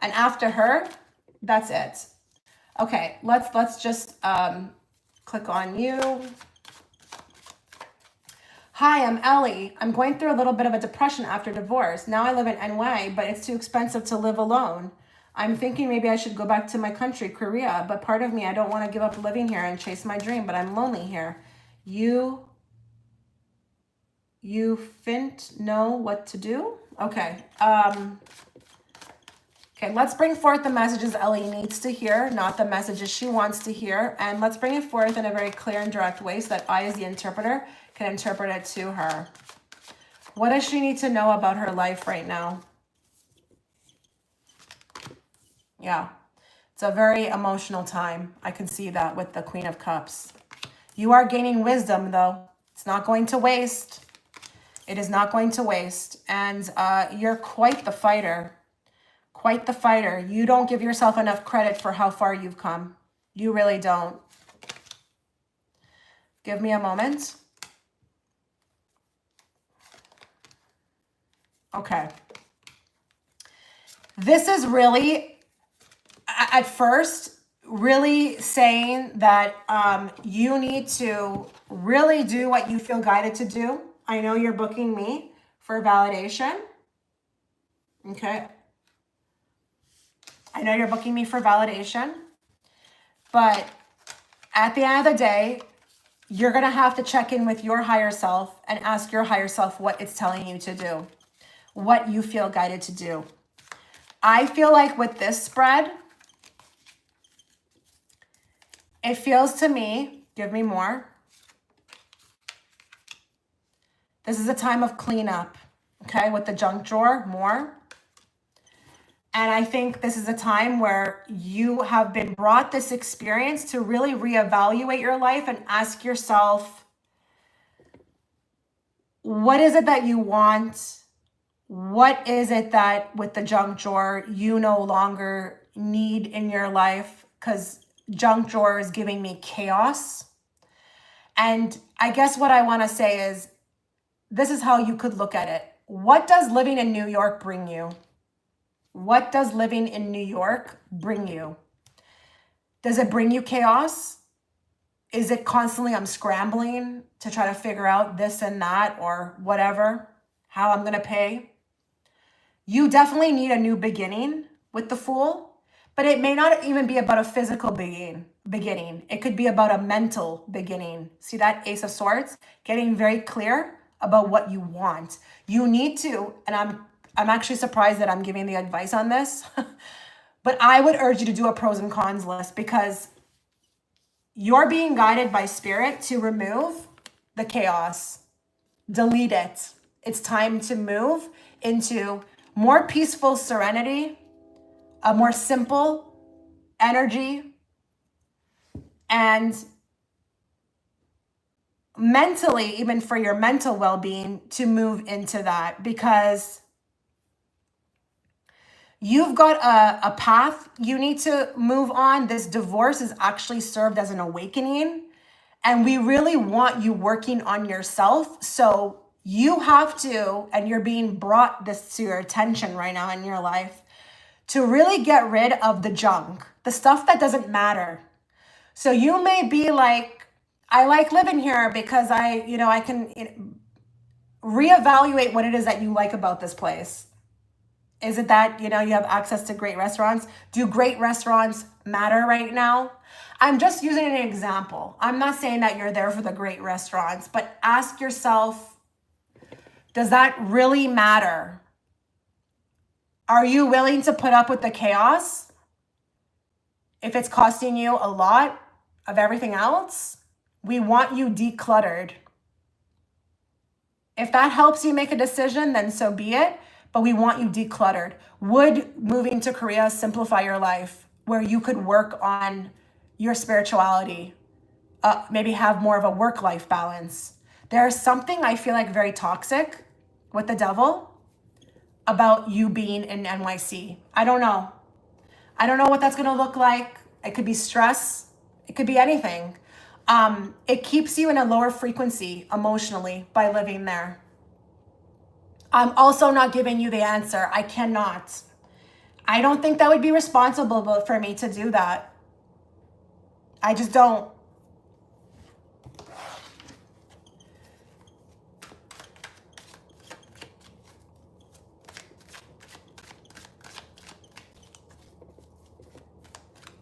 and after her, that's it. Okay, let's just click on you. Hi, I'm Ellie. I'm going through a little bit of a depression after divorce. Now I live in NY, but it's too expensive to live alone. I'm thinking maybe I should go back to my country, Korea, but part of me, I don't want to give up living here and chase my dream, but I'm lonely here. You fint know what to do? Okay. Okay, let's bring forth the messages Ellie needs to hear, not the messages she wants to hear. And let's bring it forth in a very clear and direct way so that I, as the interpreter, can interpret it to her. What does she need to know about her life right now? Yeah, it's a very emotional time. I can see that with the Queen of Cups. You are gaining wisdom, though. It's not going to waste. It is not going to waste. And you're quite the fighter. Quite the fighter. You don't give yourself enough credit for how far you've come. You really don't. Give me a moment. Okay. This is really, at first, really saying that you need to really do what you feel guided to do. I know you're booking me for validation. Okay. I know you're booking me for validation, but at the end of the day, you're going to have to check in with your higher self and ask your higher self what it's telling you to do, what you feel guided to do. I feel like with this spread, it feels to me, give me more. This is a time of cleanup, okay, with the junk drawer, more. And I think this is a time where you have been brought this experience to really reevaluate your life and ask yourself, what is it that you want? What is it that with the junk drawer you no longer need in your life? Because junk drawer is giving me chaos. And I guess what I want to say is, this is how you could look at it. What does living in New York bring you? What does living in New York bring you? Does it bring you chaos? Is it constantly I'm scrambling to try to figure out this and that or whatever, how I'm going to pay? You definitely need a new beginning with the Fool, but it may not even be about a physical beginning. It could be about a mental beginning. See that Ace of Swords? Getting very clear about what you want. You need to, and I'm actually surprised that I'm giving the advice on this, but I would urge you to do a pros and cons list, because you're being guided by spirit to remove the chaos, delete it. It's time to move into more peaceful serenity, a more simple energy, and mentally, even for your mental well-being, to move into that, because you've got a path you need to move on. This divorce has actually served as an awakening, and we really want you working on yourself. So you have to, and you're being brought this to your attention right now in your life, to really get rid of the junk, the stuff that doesn't matter. So you may be like, I like living here because I can reevaluate what it is that you like about this place. Is it that, you have access to great restaurants? Do great restaurants matter right now? I'm just using an example. I'm not saying that you're there for the great restaurants, but ask yourself, does that really matter? Are you willing to put up with the chaos if it's costing you a lot of everything else? We want you decluttered. If that helps you make a decision, then so be it. But we want you decluttered. Would moving to Korea simplify your life, where you could work on your spirituality, maybe have more of a work-life balance? There's something I feel like very toxic with the devil about you being in NYC. I don't know. I don't know what that's going to look like. It could be stress. It could be anything. It keeps you in a lower frequency emotionally by living there. I'm also not giving you the answer. I cannot. I don't think that would be responsible for me to do that. I just don't.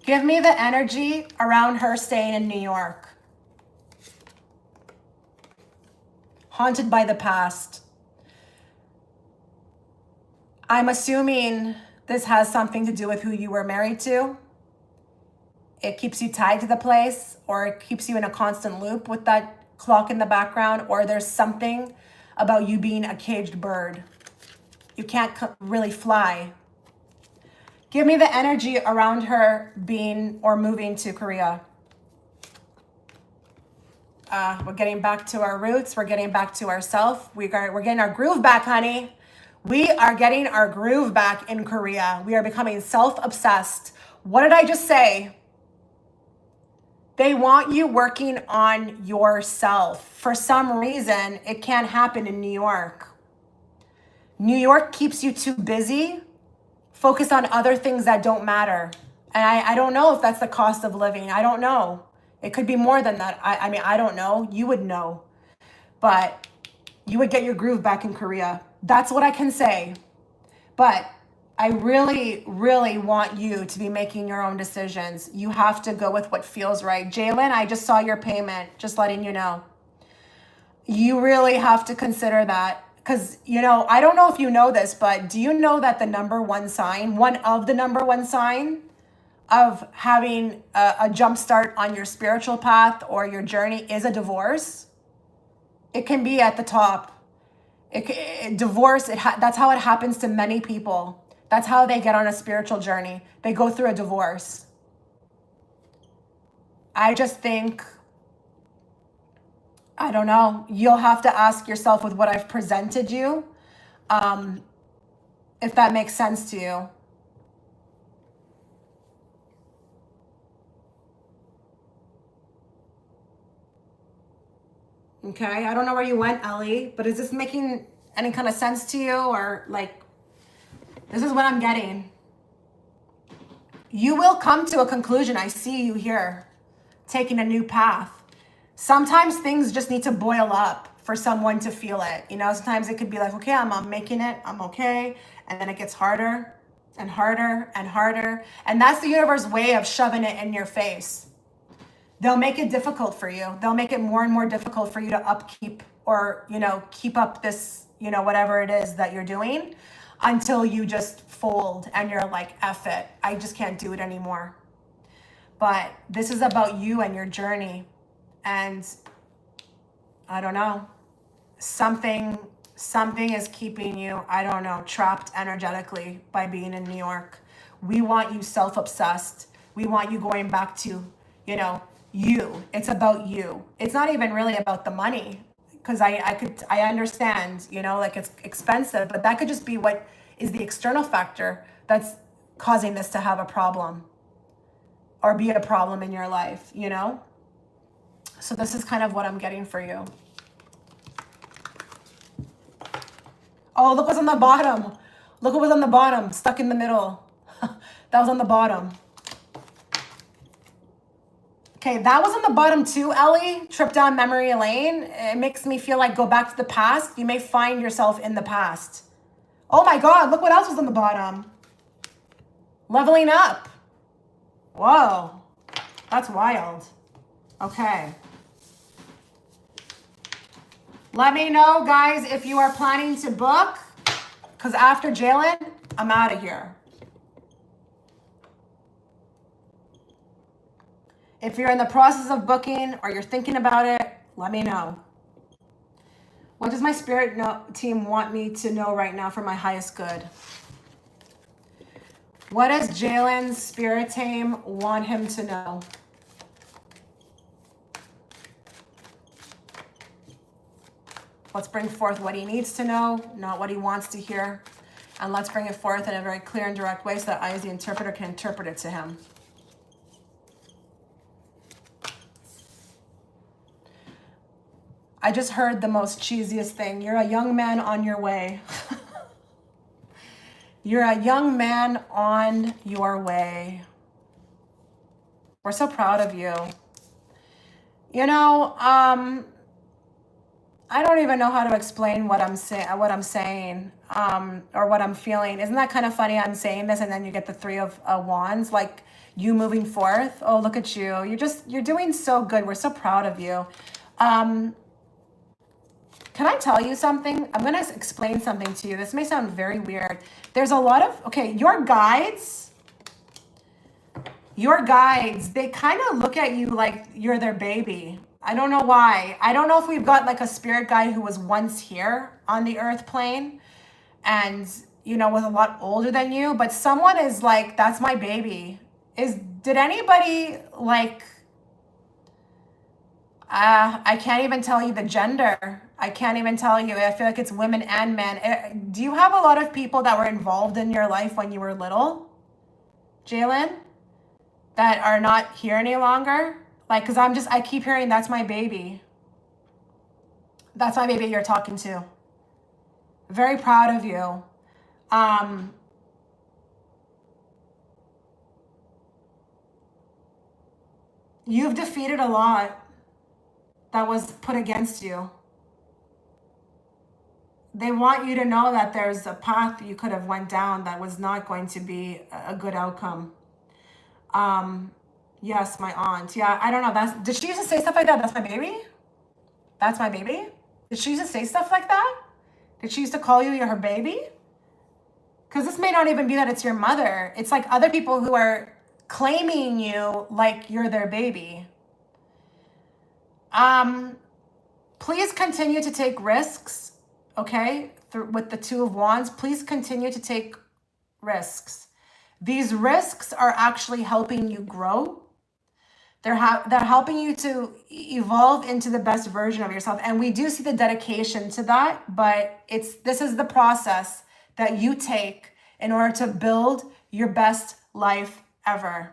Give me the energy around her staying in New York. Haunted by the past. I'm assuming this has something to do with who you were married to. It keeps you tied to the place, or it keeps you in a constant loop with that clock in the background, or there's something about you being a caged bird. You can't really fly. Give me the energy around her being or moving to Korea. We're getting back to our roots. We're getting back to ourselves. We're getting our groove back, honey. We are getting our groove back in Korea. We are becoming self-obsessed. What did I just say? They want you working on yourself. For some reason, it can't happen in New York. New York keeps you too busy. Focus on other things that don't matter. And I don't know if that's the cost of living. I don't know. It could be more than that. I mean, I don't know. You would know. But you would get your groove back in Korea. That's what I can say. But I really, really want you to be making your own decisions. You have to go with what feels right. Jalen, I just saw your payment, just letting you know. You really have to consider that. Because, you know, I don't know if you know this, but do you know that the number one sign, one of the number one sign of having a jump start on your spiritual path or your journey is a divorce? It can be at the top. Divorce, that's how it happens to many people. That's how they get on a spiritual journey. They go through a divorce. I just think, I don't know. You'll have to ask yourself with what I've presented you, if that makes sense to you. Okay, I don't know where you went, Ellie, but is this making any kind of sense to you? Or like, this is what I'm getting. You will come to a conclusion. I see you here taking a new path. Sometimes things just need to boil up for someone to feel it. You know, sometimes it could be like, okay, I'm making it, I'm okay. And then it gets harder and harder and harder. And that's the universe's way of shoving it in your face. They'll make it difficult for you. They'll make it more and more difficult for you to upkeep or, you know, keep up this, you know, whatever it is that you're doing until you just fold and you're like, F it. I just can't do it anymore. But this is about you and your journey. And I don't know, something is keeping you, I don't know, trapped energetically by being in New York. We want you self-obsessed. We want you going back to, you know, you. It's about you. It's not even really about the money, because I understand, you know, like it's expensive, but that could just be what is the external factor that's causing this to have a problem or be a problem in your life, you know? So this is kind of what I'm getting for you. Oh, look what's on the bottom. Look what was on the bottom, stuck in the middle. That was on the bottom. Okay, that was on the bottom too, Ellie. Trip down memory lane. It makes me feel like go back to the past. You may find yourself in the past. Oh my God, look what else was on the bottom. Leveling up. Whoa, that's wild. Okay. Let me know, guys, if you are planning to book, because after Jalen, I'm out of here. If you're in the process of booking or you're thinking about it, let me know. What does my spirit team want me to know right now for my highest good? What does Jalen's spirit team want him to know? Let's bring forth what he needs to know, not what he wants to hear. And let's bring it forth in a very clear and direct way so that I, as the interpreter, can interpret it to him. I just heard the most cheesiest thing. You're a young man on your way. You're a young man on your way. We're so proud of you. You know, I don't even know how to explain what I'm saying, or what I'm feeling. Isn't that kind of funny? I'm saying this, and then you get the Three of Wands, like you moving forth. Oh, look at you! You're doing so good. We're so proud of you. Can I tell you something? I'm gonna explain something to you. This may sound very weird. There's a lot of your guides. Your guides, they kind of look at you like you're their baby. I don't know why. I don't know if we've got like a spirit guide who was once here on the earth plane and, you know, was a lot older than you, but someone is like, that's my baby. Did anybody like, I can't even tell you the gender. I can't even tell you. I feel like it's women and men. Do you have a lot of people that were involved in your life when you were little, Jalen, that are not here any longer? Like, because I keep hearing that's my baby. That's my baby you're talking to. Very proud of you. You've defeated a lot that was put against you. they want you to know that there's a path you could have went down that was not going to be a good outcome. Yes, my aunt. Yeah, I don't know. Did she used to say stuff like that? That's my baby? That's my baby? Did she used to say stuff like that? Did she used to call you her baby? Because this may not even be that it's your mother. It's like other people who are claiming you like you're their baby. Please continue to take risks, okay? With the Two of Wands, please continue to take risks. These risks are actually helping you grow. They're helping you to evolve into the best version of yourself. And we do see the dedication to that, but this is the process that you take in order to build your best life ever.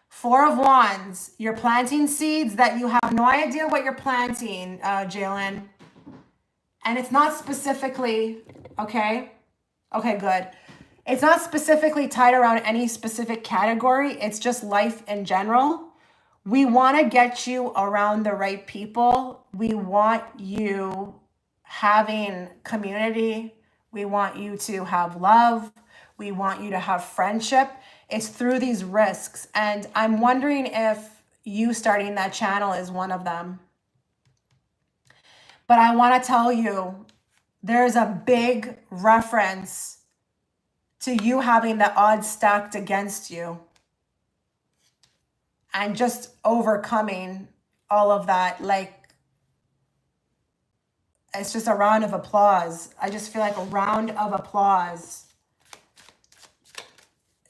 Four of Wands, you're planting seeds that you have no idea what you're planting, Jalen. And it's not specifically, okay? Okay, good. It's not specifically tied around any specific category. It's just life in general. We want to get you around the right people. We want you having community. We want you to have love. We want you to have friendship. It's through these risks. And I'm wondering if you starting that channel is one of them. But I want to tell you, there's a big reference to you having the odds stacked against you and just overcoming all of that. Like, it's just a round of applause. I just feel like a round of applause.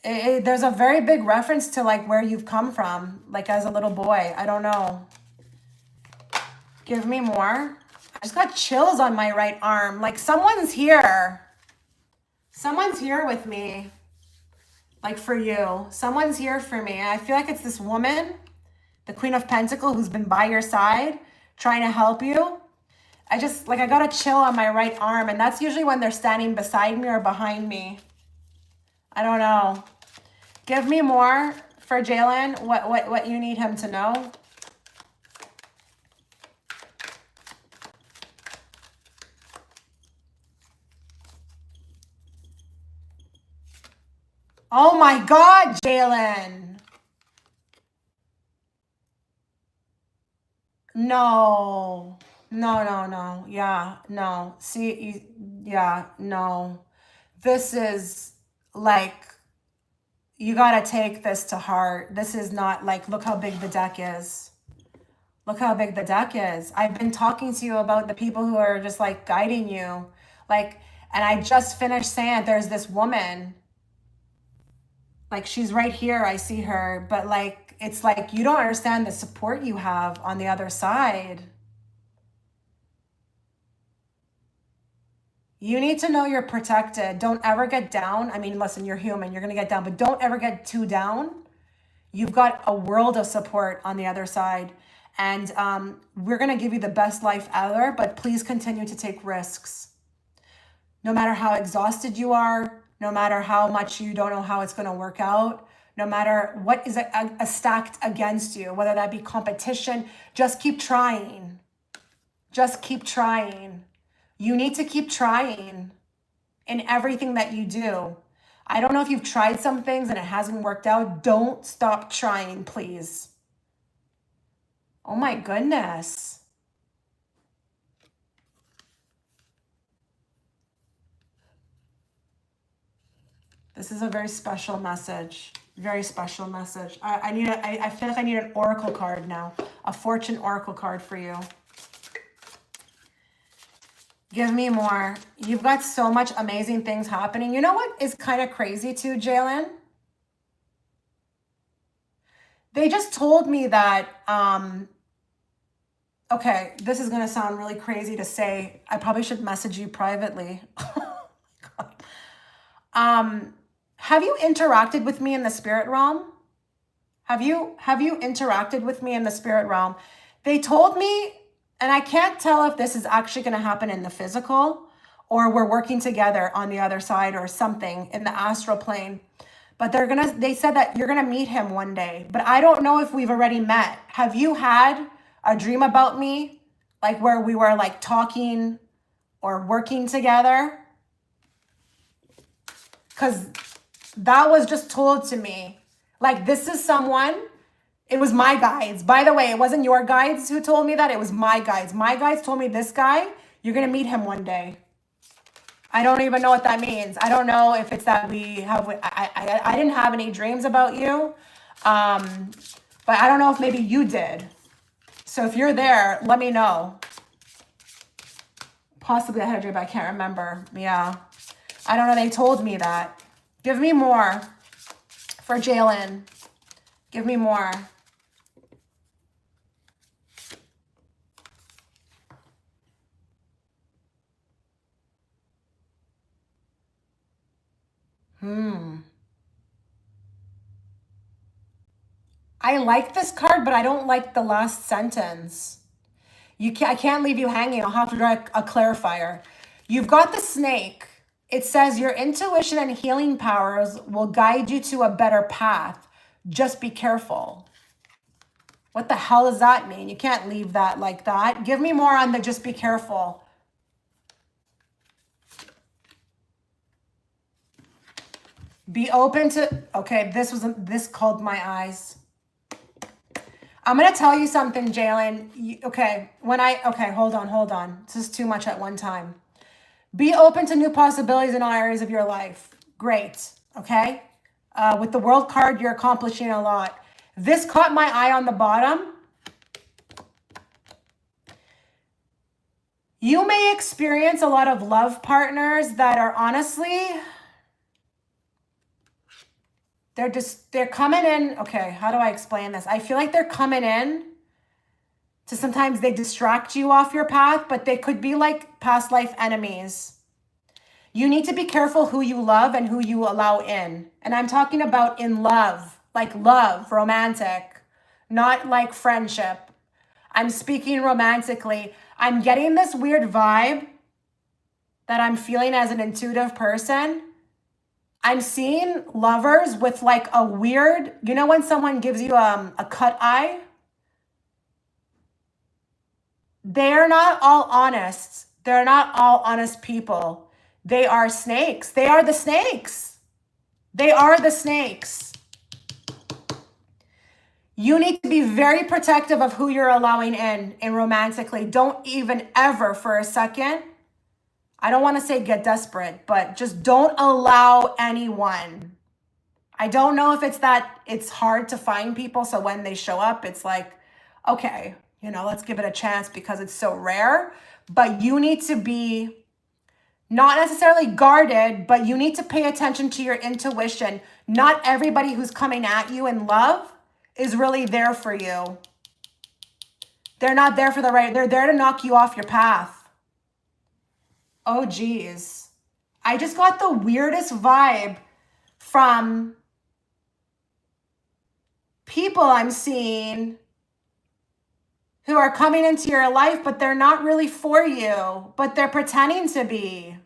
There's a very big reference to like where you've come from, like as a little boy. I don't know. Give me more. I just got chills on my right arm. Like someone's here. Someone's here with me. Like for you. Someone's here for me. I feel like it's this woman, the Queen of Pentacles, who's been by your side, trying to help you. I got a chill on my right arm, and that's usually when they're standing beside me or behind me. I don't know. Give me more for Jalen, what you need him to know. Oh my God, Jalen. No. No. Yeah, no. See, yeah, no. This is like, you got to take this to heart. This is not like, look how big the deck is. Look how big the deck is. I've been talking to you about the people who are just like guiding you. Like, and I just finished saying there's this woman. Like, she's right here. I see her. But like, it's like, you don't understand the support you have on the other side. You need to know you're protected. Don't ever get down. I mean, listen, you're human. You're going to get down, but don't ever get too down. You've got a world of support on the other side. And we're going to give you the best life ever, but please continue to take risks. No matter how exhausted you are, no matter how much you don't know how it's going to work out, no matter what is stacked against you, whether that be competition, just keep trying. Just keep trying. You need to keep trying in everything that you do. I don't know if you've tried some things and it hasn't worked out. Don't stop trying, please. Oh my goodness. This is a very special message. Very special message. I feel like I need an oracle card now. A fortune oracle card for you. Give me more. You've got so much amazing things happening. You know what is kind of crazy too, Jalen? They just told me that, okay, this is going to sound really crazy to say. I probably should message you privately. Oh my God. Have you interacted with me in the spirit realm? Have you interacted with me in the spirit realm? They told me, and I can't tell if this is actually going to happen in the physical or we're working together on the other side or something in the astral plane. But they said that you're going to meet him one day. But I don't know if we've already met. Have you had a dream about me? Like where we were like talking or working together. Because that was just told to me. Like, this is someone, it was my guides. By the way, it wasn't your guides who told me that. It was my guides. My guides told me this guy, you're going to meet him one day. I don't even know what that means. I don't know if it's that we have, I didn't have any dreams about you. But I don't know if maybe you did. So if you're there, let me know. Possibly I had a dream, but I can't remember. Yeah. I don't know. They told me that. Give me more for Jalen. Give me more. I like this card, but I don't like the last sentence. I can't leave you hanging. I'll have to draw a clarifier. You've got the snake. It says your intuition and healing powers will guide you to a better path. Just be careful. What the hell does that mean? You can't leave that like that. Give me more on the just be careful. Be open to, okay, this called my eyes. I'm going to tell you something, Jalen. Okay, hold on. This is too much at one time. Be open to new possibilities in all areas of your life. Great, okay? With the world card, you're accomplishing a lot. This caught my eye on the bottom. You may experience a lot of love partners that are honestly, they're coming in. Okay, how do I explain this? I feel like they're coming in to sometimes they distract you off your path, but they could be like past life enemies. You need to be careful who you love and who you allow in. And I'm talking about in love, like love, romantic, not like friendship. I'm speaking romantically. I'm getting this weird vibe that I'm feeling as an intuitive person. I'm seeing lovers with like a weird, you know when someone gives you a cut eye? They're not all honest. They're not all honest people. They are snakes. They are the snakes. They are the snakes. You need to be very protective of who you're allowing in romantically. Don't even ever for a second, I don't want to say get desperate, but just don't allow anyone. I don't know if it's that it's hard to find people. So when they show up, it's like, okay, you know, let's give it a chance because it's so rare. But you need to be not necessarily guarded, but you need to pay attention to your intuition. Not everybody who's coming at you in love is really there for you. They're not there for the right. They're there to knock you off your path. Oh, geez. I just got the weirdest vibe from people I'm seeing who are coming into your life, but they're not really for you, but they're pretending to be.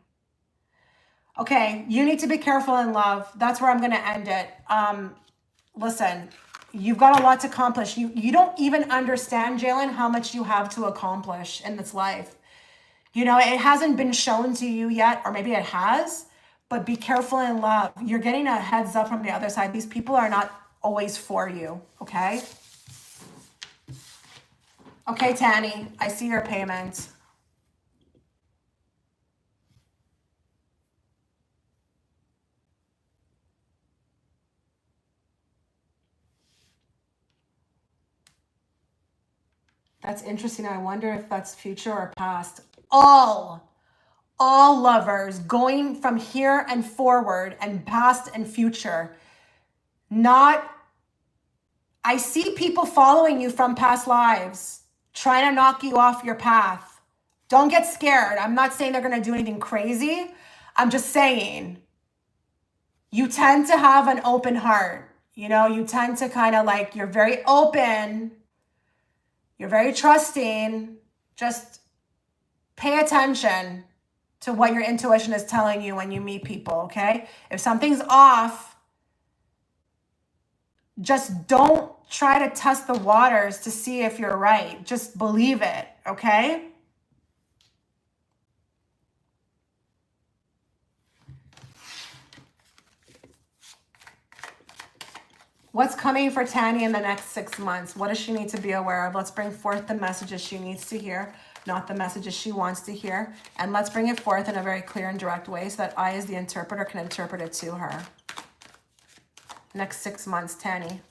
Okay, you need to be careful in love. That's where I'm going to end it. Listen, you've got a lot to accomplish. You don't even understand, Jalen, how much you have to accomplish in this life. You know, it hasn't been shown to you yet, or maybe it has, but be careful in love. You're getting a heads up from the other side. These people are not always for you, okay? Okay, Tanny, I see your payment. That's interesting. I wonder if that's future or past. All lovers going from here and forward and past and future. I see people following you from past lives, trying to knock you off your path. Don't get scared. I'm not saying they're going to do anything crazy. I'm just saying you tend to have an open heart. You know, you tend to kind of like, you're very open. You're very trusting. Just pay attention to what your intuition is telling you when you meet people, okay? If something's off, just don't try to test the waters to see if you're right. Just believe it, okay? What's coming for Tanny in the next 6 months? What does she need to be aware of? Let's bring forth the messages she needs to hear, not the messages she wants to hear. And let's bring it forth in a very clear and direct way so that I, as the interpreter, can interpret it to her. Next 6 months, Tanny.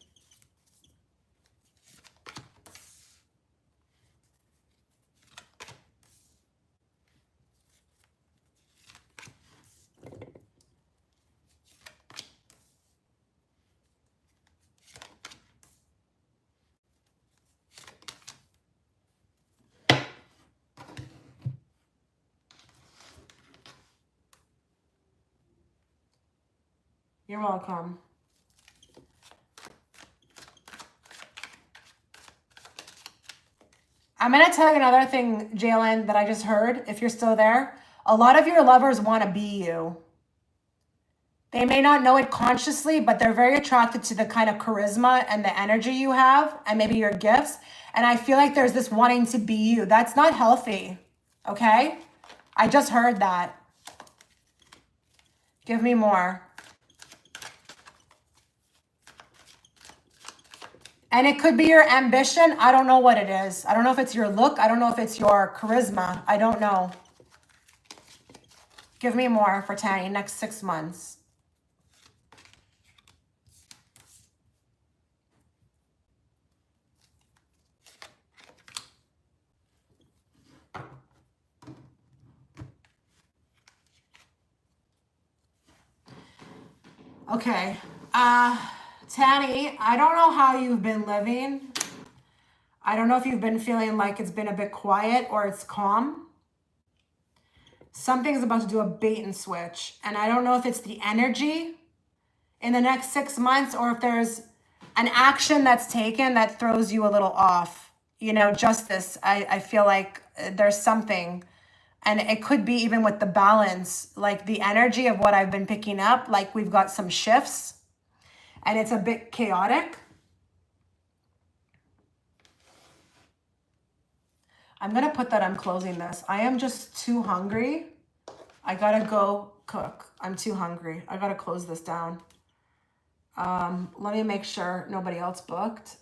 You're welcome. I'm going to tell you another thing, Jalen, that I just heard, if you're still there. A lot of your lovers want to be you. They may not know it consciously, but they're very attracted to the kind of charisma and the energy you have and maybe your gifts. And I feel like there's this wanting to be you. That's not healthy, okay? I just heard that. Give me more. And it could be your ambition. I don't know what it is. I don't know if it's your look. I don't know if it's your charisma. I don't know. Give me more for Tanny, next 6 months. Okay. Tanny, I don't know how you've been living. I don't know if you've been feeling like it's been a bit quiet or it's calm. Something's about to do a bait and switch. And I don't know if it's the energy in the next 6 months or if there's an action that's taken that throws you a little off. You know, justice. I feel like there's something. And it could be even with the balance, like the energy of what I've been picking up, like we've got some shifts. And it's a bit chaotic. I'm going to put that I'm closing this. I am just too hungry. I got to go cook. I'm too hungry. I got to close this down. Let me make sure nobody else booked.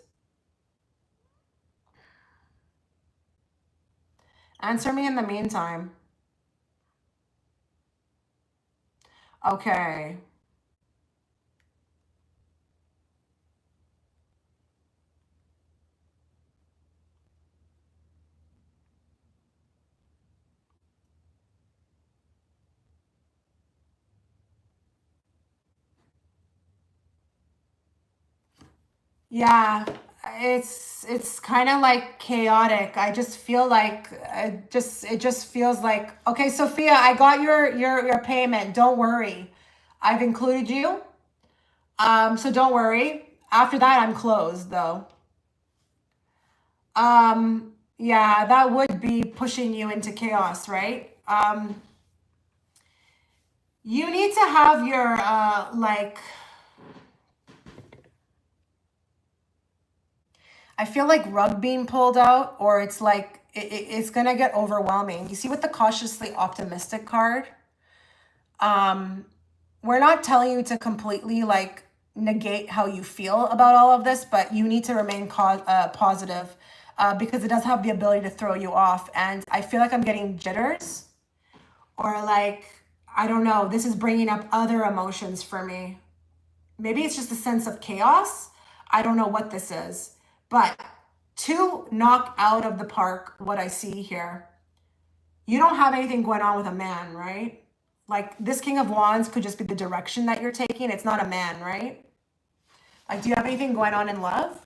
Answer me in the meantime. Okay. Yeah, it's kind of like chaotic. I just feel like it just feels like, okay, Sophia, I got your payment. Don't worry. I've included you. So don't worry. After that, I'm closed though. Yeah, that would be pushing you into chaos, right? You need to have your like, I feel like rug being pulled out, or it's like it's gonna get overwhelming. You see with the cautiously optimistic card, we're not telling you to completely like negate how you feel about all of this, but you need to remain positive because it does have the ability to throw you off. And I feel like I'm getting jitters, or like, I don't know, this is bringing up other emotions for me. Maybe it's just a sense of chaos. I don't know what this is. But to knock out of the park what I see here, you don't have anything going on with a man, right? Like this King of Wands could just be the direction that you're taking. It's not a man, right? Like, do you have anything going on in love?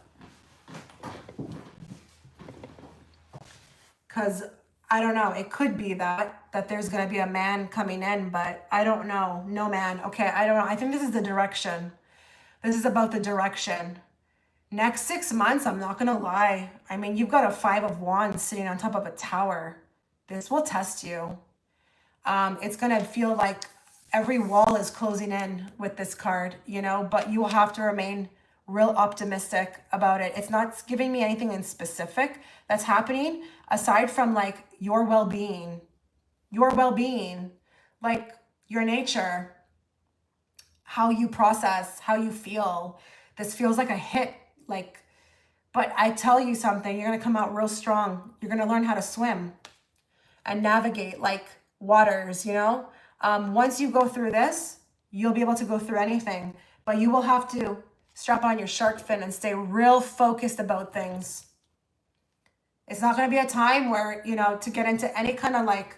Because I don't know. It could be that there's going to be a man coming in, but I don't know. No man. Okay, I don't know. I think this is the direction. This is about the direction. Next 6 months, I'm not going to lie. I mean, you've got a 5 of Wands sitting on top of a tower. This will test you. It's going to feel like every wall is closing in with this card, you know, but you will have to remain real optimistic about it. It's not giving me anything in specific that's happening aside from like your well-being, like your nature, how you process, how you feel. This feels like a hit, like, but I tell you something, you're going to come out real strong. You're going to learn how to swim and navigate like waters, you know? Once you go through this, you'll be able to go through anything, but you will have to strap on your shark fin and stay real focused about things. It's not going to be a time where, you know, to get into any kind of like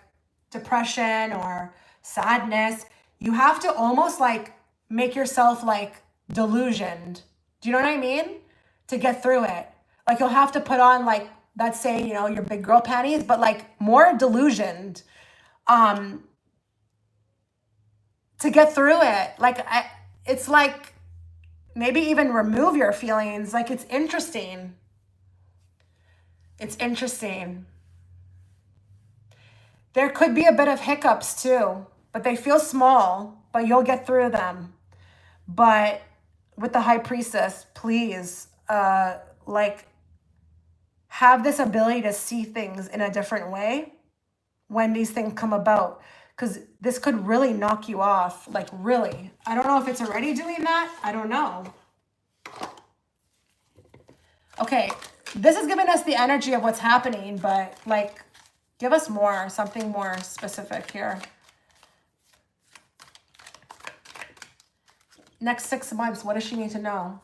depression or sadness. You have to almost like make yourself like delusioned. Do you know what I mean? To get through it. Like you'll have to put on like, let's say, you know, your big girl panties, but like more delusioned to get through it. Like it's like maybe even remove your feelings. Like it's interesting. It's interesting. There could be a bit of hiccups too, but they feel small, but you'll get through them. But with the High Priestess, please, like have this ability to see things in a different way when these things come about, because this could really knock you off, like really. I don't know if it's already doing that. I don't know. Okay, this is giving us the energy of what's happening, but like, give us more, something more specific here. Next 6 months, what does she need to know?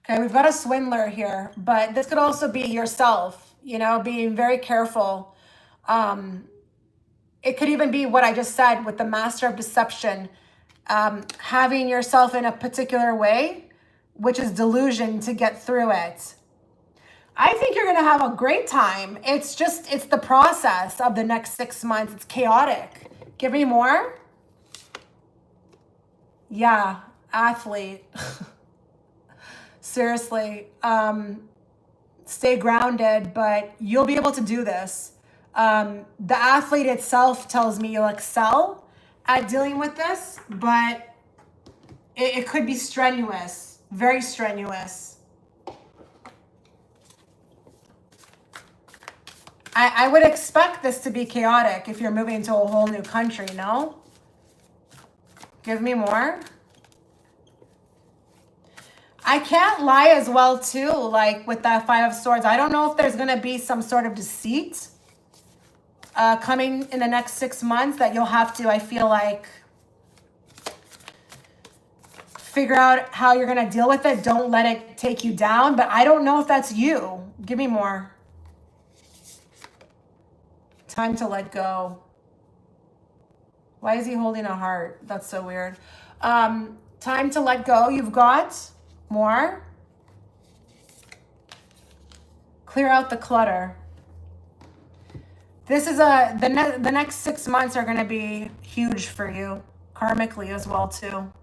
Okay, we've got a swindler here, but this could also be yourself, you know, being very careful. It could even be what I just said with the master of deception, having yourself in a particular way, which is delusion to get through it. I think you're going to have a great time. It's the process of the next 6 months. It's chaotic. Give me more. Yeah, athlete. Seriously, stay grounded, but you'll be able to do this. The athlete itself tells me you'll excel at dealing with this, but it could be strenuous, very strenuous. I would expect this to be chaotic if you're moving to a whole new country, no? Give me more. I can't lie as well too, like with that Five of Swords. I don't know if there's going to be some sort of deceit coming in the next 6 months that you'll have to, I feel like, figure out how you're going to deal with it. Don't let it take you down, but I don't know if that's you. Give me more. Time to let go. Why is he holding a heart? That's so weird. Time to let go. You've got more. Clear out the clutter. This is the next 6 months are going to be huge for you, karmically as well too.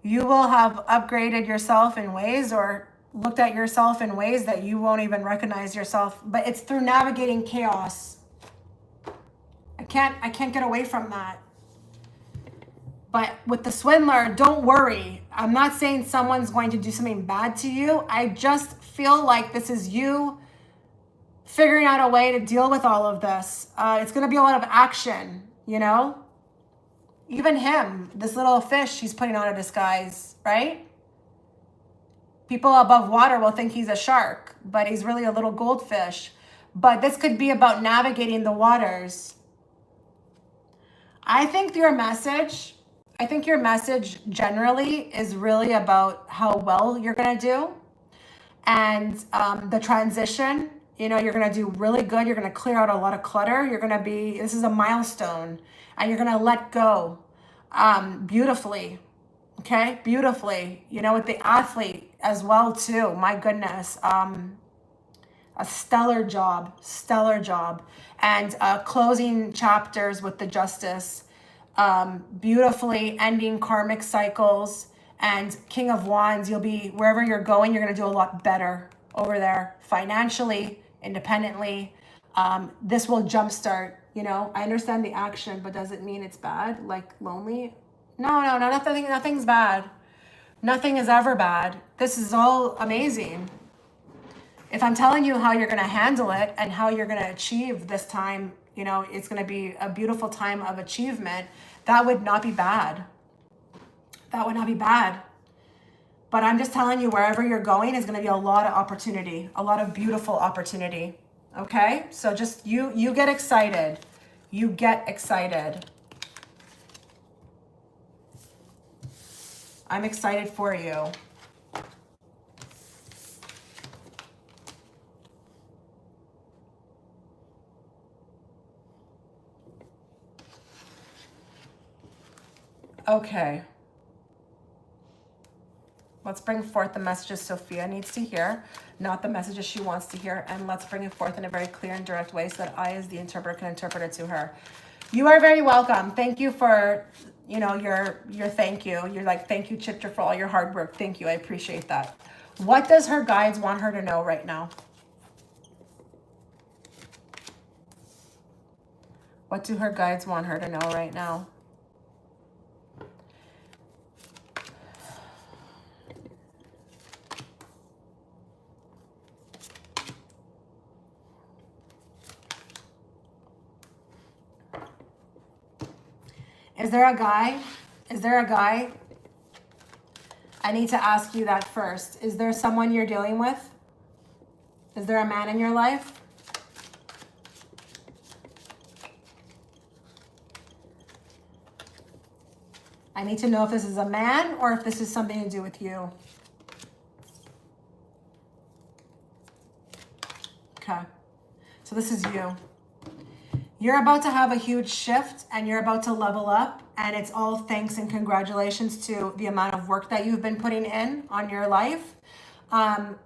You will have upgraded yourself in ways, or looked at yourself in ways that you won't even recognize yourself, but it's through navigating chaos. I can't get away from that. But with the swindler, don't worry. I'm not saying someone's going to do something bad to you. I just feel like this is you figuring out a way to deal with all of this. It's going to be a lot of action, you know? Even him, this little fish, he's putting on a disguise, right? People above water will think he's a shark, but he's really a little goldfish. But this could be about navigating the waters. I think your message generally is really about how well you're going to do. And the transition, you know, you're going to do really good. You're going to clear out a lot of clutter. This is a milestone, and you're going to let go beautifully. Okay, beautifully. You know, with the athlete as well too. My goodness. A stellar job. And closing chapters with the justice. Beautifully ending karmic cycles. And King of Wands, you'll be, wherever you're going, you're going to do a lot better over there. Financially, independently. This will jumpstart, you know. I understand the action, but does it mean it's bad? Like lonely? No, nothing's bad. Nothing is ever bad. This is all amazing. If I'm telling you how you're going to handle it and how you're going to achieve this time, You know, it's going to be a beautiful time of achievement. That would not be bad. That would not be bad. But I'm just telling you, wherever you're going is going to be a lot of opportunity, a lot of beautiful opportunity. Okay? So just you get excited. You get excited. I'm excited for you. Okay. Let's bring forth the messages Sophia needs to hear, not the messages she wants to hear. And let's bring it forth in a very clear and direct way so that I, as the interpreter, can interpret it to her. You are very welcome. Thank you for, you know, your thank you. You're like, thank you, Chitra, for all your hard work. Thank you. I appreciate that. What does her guides want her to know right now? What do her guides want her to know right now? Is there a guy? Is there a guy? I need to ask you that first. Is there someone you're dealing with? Is there a man in your life? I need to know if this is a man or if this is something to do with you. Okay. So this is you. You're about to have a huge shift and you're about to level up, and it's all thanks and congratulations to the amount of work that you've been putting in on your life.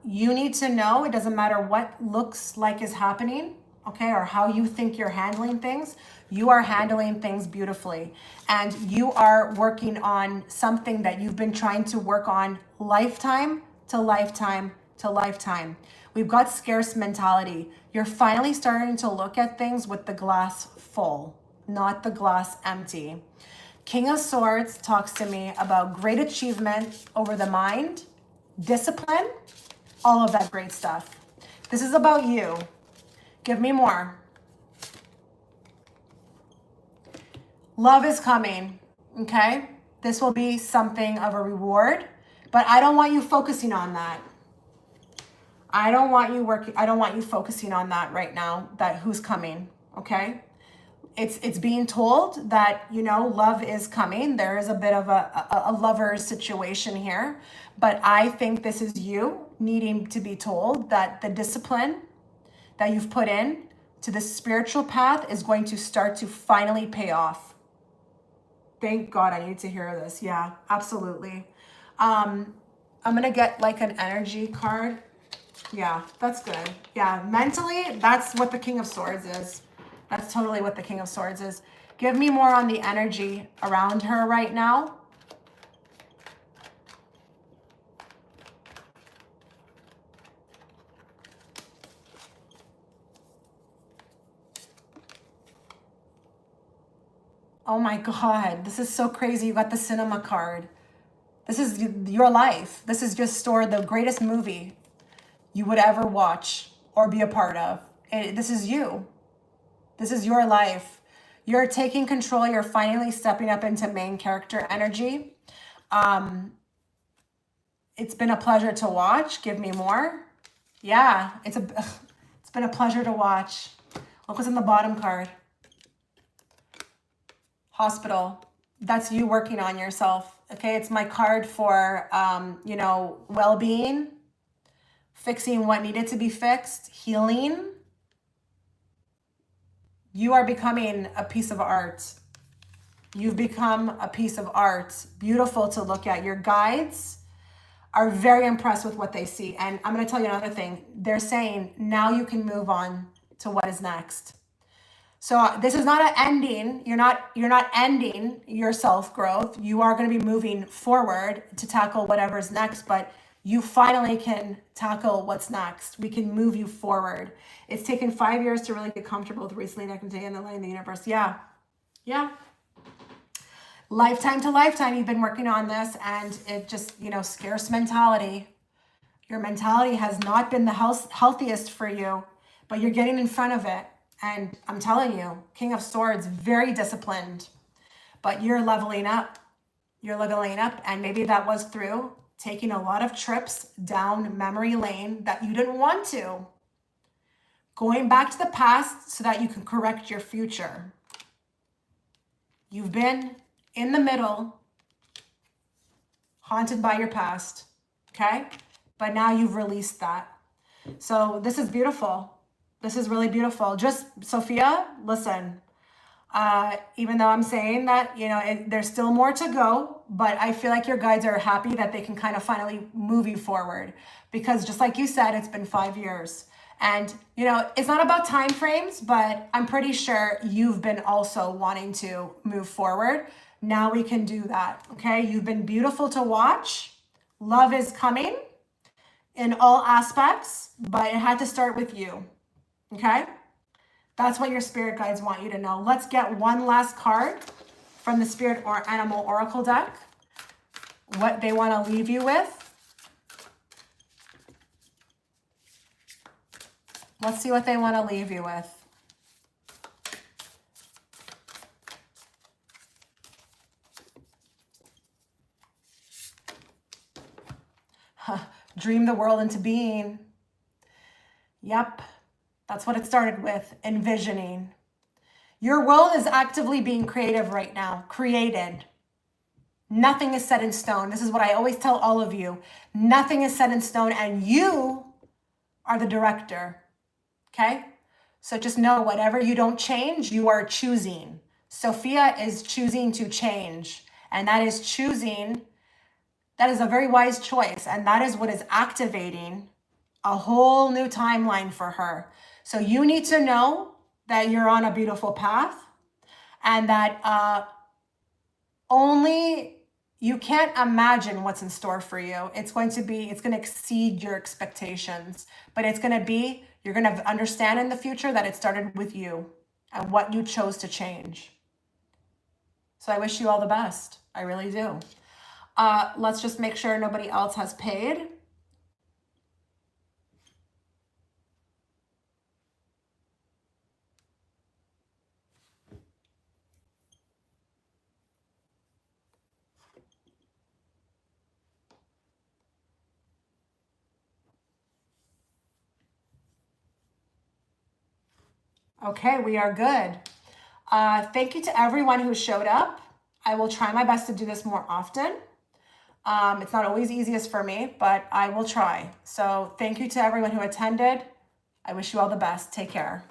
You need to know it doesn't matter what looks like is happening, okay, or how you think you're handling things. You are handling things beautifully, and you are working on something that you've been trying to work on lifetime to lifetime to lifetime. We've got scarce mentality. You're finally starting to look at things with the glass full, not the glass empty. King of Swords talks to me about great achievement over the mind, discipline, all of that great stuff. This is about you. Give me more. Love is coming, okay? This will be something of a reward, but I don't want you focusing on that. I don't want you focusing on that right now, that who's coming, okay? It's being told that, you know, love is coming. There is a bit of a lover's situation here, but I think this is you needing to be told that the discipline that you've put in to the spiritual path is going to start to finally pay off. Thank God, I need to hear this. Yeah, absolutely. I'm gonna get like an energy card. Yeah, that's good. Yeah, mentally, that's what the King of Swords is. That's totally what the King of Swords is. Give me more on the energy around her right now. Oh my God, this is so crazy. You got the cinema card. This is your life. This is just the greatest movie you would ever watch or be a part of. This is you. This is your life. You're taking control. You're finally stepping up into main character energy. It's been a pleasure to watch. Give me more. Yeah, it's been a pleasure to watch. Look what's in the bottom card. Hospital. That's you working on yourself. Okay, it's my card for you know, well-being, fixing what needed to be fixed, healing. You are becoming a piece of art. You've become a piece of art. Beautiful to look at. Your guides are very impressed with what they see. And I'm going to tell you another thing. They're saying now you can move on to what is next. So this is not an ending. You're not ending your self-growth. You are going to be moving forward to tackle whatever's next, but you finally can tackle what's next. We can move you forward. It's taken 5 years to really get comfortable with recently I can tell you in the light of the universe. Yeah. Yeah. Lifetime to lifetime, you've been working on this, and it just, you know, scarce mentality. Your mentality has not been the healthiest for you, but you're getting in front of it. And I'm telling you, King of Swords, very disciplined, but you're leveling up. You're leveling up. And maybe that was through taking a lot of trips down memory lane that you didn't want to. Going back to the past so that you can correct your future. You've been in the middle, haunted by your past, okay? But now you've released that. So this is beautiful. This is really beautiful. Just, Sophia, listen, even though I'm saying that, you know, there's still more to go, but I feel like your guides are happy that they can kind of finally move you forward, because just like you said, it's been 5 years. And, you know, it's not about time frames, but I'm pretty sure you've been also wanting to move forward. Now we can do that, okay? You've been beautiful to watch. Love is coming in all aspects, but it had to start with you, okay? That's what your spirit guides want you to know. Let's get one last card from the Spirit or Animal Oracle deck. What they want to leave you with. Let's see what they want to leave you with. Dream the world into being. Yep, that's what it started with, envisioning. Your world is actively being creative right now, created. Nothing is set in stone. This is what I always tell all of you. Nothing is set in stone, and you are the director, okay? So just know, whatever you don't change, you are choosing. Sophia is choosing to change, and that is choosing. That is a very wise choice, and that is what is activating a whole new timeline for her. So you need to know that you're on a beautiful path, and that only you can't imagine what's in store for you. It's going to exceed your expectations, but it's going to be, you're going to understand in the future that it started with you and what you chose to change. So I wish you all the best. I really do. Let's just make sure nobody else has paid. Okay, we are good. Thank you to everyone who showed up. I will try my best to do this more often. It's not always easiest for me, but I will try. So thank you to everyone who attended. I wish you all the best. Take care.